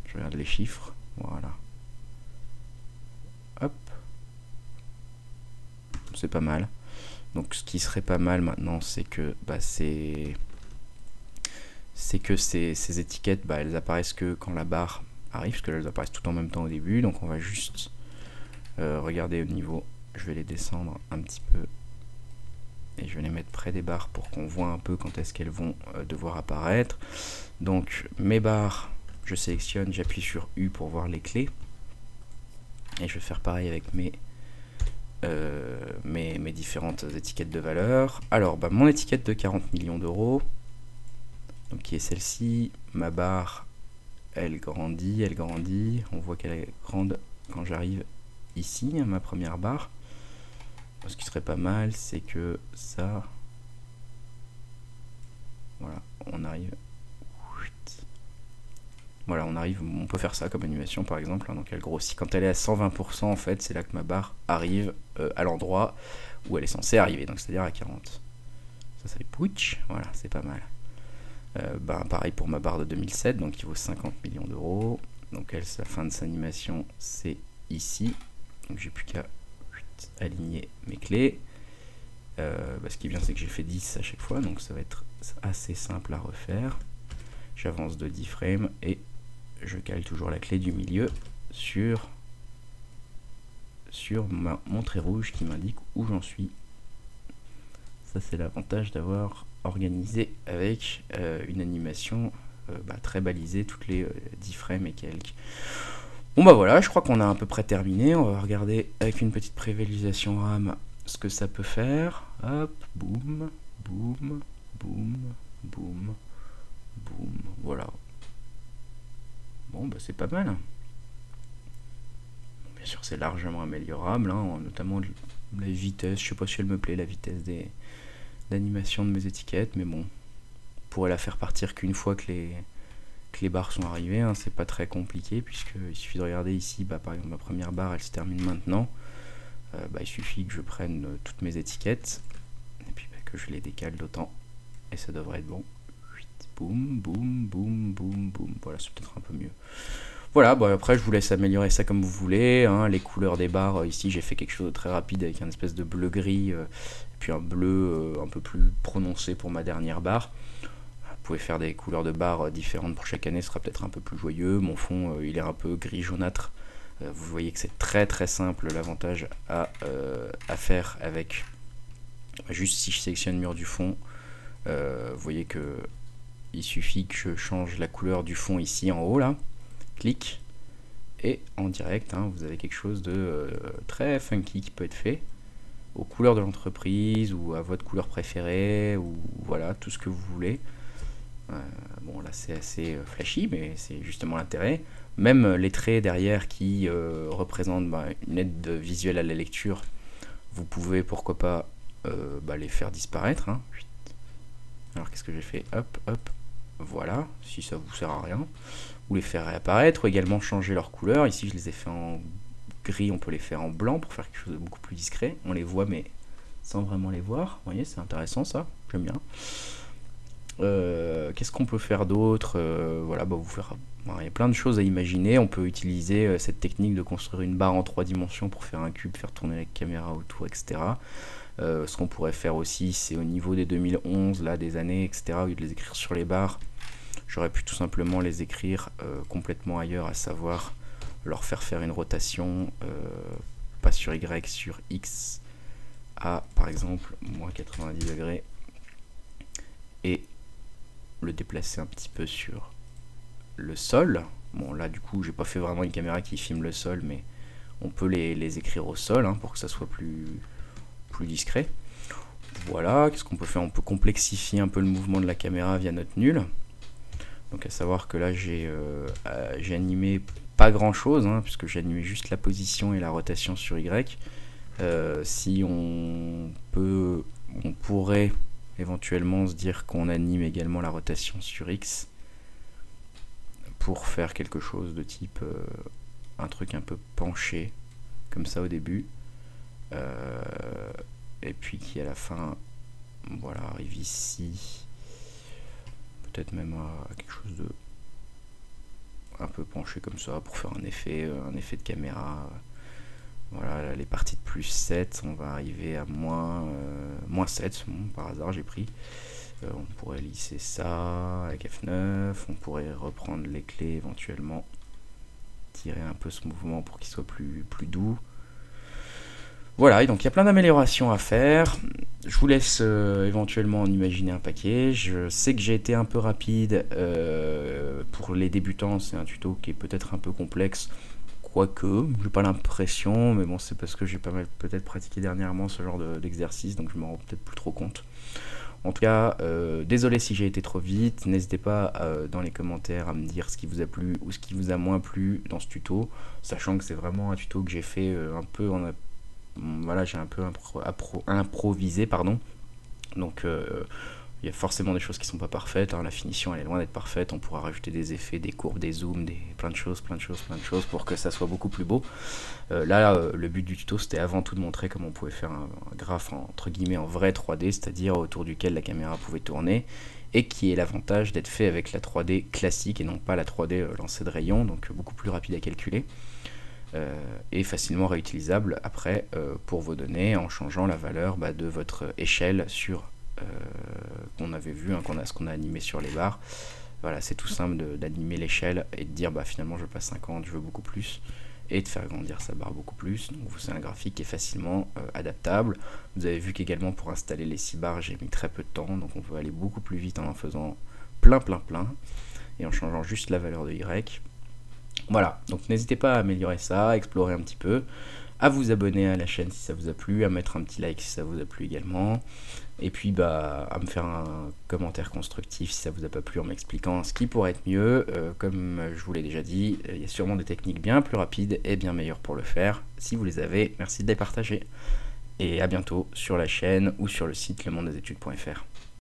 Je regarde les chiffres, voilà. Hop. C'est pas mal. Donc ce qui serait pas mal maintenant, c'est que ces étiquettes, elles apparaissent que quand la barre arrive, parce que là elles apparaissent tout en même temps au début. Donc on va juste regarder au niveau, je vais les descendre un petit peu et je vais les mettre près des barres pour qu'on voit un peu quand est-ce qu'elles vont devoir apparaître. Donc mes barres, je sélectionne, j'appuie sur U pour voir les clés et je vais faire pareil avec mes différentes étiquettes de valeur. Alors mon étiquette de 40 millions d'euros, donc qui est celle-ci, ma barre elle grandit, on voit qu'elle est grande quand j'arrive ici, à ma première barre. Ce qui serait pas mal, c'est que ça, voilà, on arrive, voilà, on peut faire ça comme animation par exemple, hein, donc elle grossit, quand elle est à 120% en fait, c'est là que ma barre arrive à l'endroit où elle est censée arriver, donc c'est-à-dire à 40. Ça fait pouch, voilà, c'est pas mal. Pareil pour ma barre de 2007, donc qui vaut 50 millions d'euros. Donc la fin de sa animation, c'est ici. Donc j'ai plus qu'à aligner mes clés. Ce qui est bien, c'est que j'ai fait 10 à chaque fois, donc ça va être assez simple à refaire. J'avance de 10 frames et je cale toujours la clé du milieu sur mon trait rouge qui m'indique où j'en suis. Ça, c'est l'avantage d'avoir organisé avec une animation très balisée, toutes les 10 frames et quelques. Bon voilà, je crois qu'on a à peu près terminé. On va regarder avec une petite prévisualisation RAM ce que ça peut faire. Hop, boum, boum, boum, boum, boum, voilà. Bon, c'est pas mal. Bien sûr, c'est largement améliorable, hein, notamment la vitesse. Je sais pas si elle me plaît, la vitesse d'animation de mes étiquettes, mais bon, on pourrait la faire partir qu'une fois que les barres sont arrivées, hein, c'est pas très compliqué, puisqu'il suffit de regarder ici, par exemple ma première barre elle se termine maintenant, il suffit que je prenne toutes mes étiquettes, que je les décale d'autant. Et ça devrait être bon. Boum, boum, boum, boum, boum. Voilà, c'est peut-être un peu mieux. Voilà, bon, après je vous laisse améliorer ça comme vous voulez, hein. Les couleurs des barres, ici j'ai fait quelque chose de très rapide avec un espèce de bleu-gris, et puis un bleu un peu plus prononcé pour ma dernière barre. Vous pouvez faire des couleurs de barres différentes pour chaque année, ce sera peut-être un peu plus joyeux. Mon fond, il est un peu gris jaunâtre. Vous voyez que c'est très très simple, l'avantage à faire avec, juste si je sélectionne mur du fond, vous voyez que il suffit que je change la couleur du fond ici en haut là. Clic et en direct vous avez quelque chose de très funky qui peut être fait aux couleurs de l'entreprise ou à votre couleur préférée, ou voilà, tout ce que vous voulez. Bon là c'est assez flashy, mais c'est justement l'intérêt. Même les traits derrière qui représentent une aide visuelle à la lecture, vous pouvez pourquoi pas les faire disparaître, hein. Alors qu'est-ce que j'ai fait, hop hop, voilà, si ça vous sert à rien, ou les faire réapparaître, ou également changer leur couleur. Ici je les ai fait en gris, on peut les faire en blanc pour faire quelque chose de beaucoup plus discret. On les voit mais sans vraiment les voir, vous voyez, c'est intéressant ça, j'aime bien. Qu'est-ce qu'on peut faire d'autre? Voilà, il y a plein de choses à imaginer. On peut utiliser cette technique de construire une barre en 3 dimensions pour faire un cube, faire tourner la caméra autour, etc. Ce qu'on pourrait faire aussi, c'est au niveau des 2011, là, des années, etc., au lieu de les écrire sur les barres, j'aurais pu tout simplement les écrire complètement ailleurs, à savoir leur faire une rotation, pas sur Y, sur X, à par exemple moins 90 degrés, et le déplacer un petit peu sur le sol. Bon là du coup j'ai pas fait vraiment une caméra qui filme le sol, mais on peut les écrire au sol pour que ça soit plus discret. Voilà, qu'est-ce qu'on peut faire? On peut complexifier un peu le mouvement de la caméra via notre nul. Donc à savoir que là j'ai animé pas grand chose, puisque j'ai animé juste la position et la rotation sur Y. Si on pourrait éventuellement se dire qu'on anime également la rotation sur X pour faire quelque chose de type un truc un peu penché comme ça au début, et puis qui à la fin, voilà, arrive ici, peut-être même à quelque chose de un peu penché comme ça pour faire un effet de caméra. Voilà, les parties de plus 7, on va arriver à moins 7, bon, par hasard j'ai pris. On pourrait lisser ça avec F9, on pourrait reprendre les clés éventuellement, tirer un peu ce mouvement pour qu'il soit plus doux. Voilà, et donc il y a plein d'améliorations à faire. Je vous laisse éventuellement en imaginer un paquet. Je sais que j'ai été un peu rapide. Pour les débutants, c'est un tuto qui est peut-être un peu complexe. Quoique, j'ai pas l'impression, mais bon, c'est parce que j'ai pas mal peut-être pratiqué dernièrement ce genre d'exercice, donc je m'en rends peut-être plus trop compte. En tout cas, désolé si j'ai été trop vite. N'hésitez pas dans les commentaires à me dire ce qui vous a plu ou ce qui vous a moins plu dans ce tuto, sachant que c'est vraiment un tuto que j'ai fait un peu voilà, j'ai un peu improvisé, pardon. Donc il y a forcément des choses qui sont pas parfaites, la finition elle est loin d'être parfaite, on pourra rajouter des effets, des courbes, des zooms, plein de choses pour que ça soit beaucoup plus beau. Là le but du tuto c'était avant tout de montrer comment on pouvait faire un graphe entre guillemets en vrai 3D, c'est-à-dire autour duquel la caméra pouvait tourner, et qui est l'avantage d'être fait avec la 3D classique et non pas la 3D lancée de rayons, donc beaucoup plus rapide à calculer. Et facilement réutilisable après pour vos données en changeant la valeur de votre échelle sur qu'on avait vu, ce qu'on a animé sur les barres. Voilà, c'est tout simple d'animer l'échelle et de dire finalement je veux pas 50, je veux beaucoup plus, et de faire grandir sa barre beaucoup plus. Donc c'est un graphique qui est facilement adaptable. Vous avez vu qu'également pour installer les 6 barres j'ai mis très peu de temps, donc on peut aller beaucoup plus vite en faisant plein et en changeant juste la valeur de Y. Voilà, donc n'hésitez pas à améliorer ça, à explorer un petit peu, à vous abonner à la chaîne si ça vous a plu, à mettre un petit like si ça vous a plu également, et puis à me faire un commentaire constructif si ça vous a pas plu en m'expliquant ce qui pourrait être mieux. Comme je vous l'ai déjà dit, il y a sûrement des techniques bien plus rapides et bien meilleures pour le faire. Si vous les avez, merci de les partager, et à bientôt sur la chaîne ou sur le site lemondesdesétudes.fr.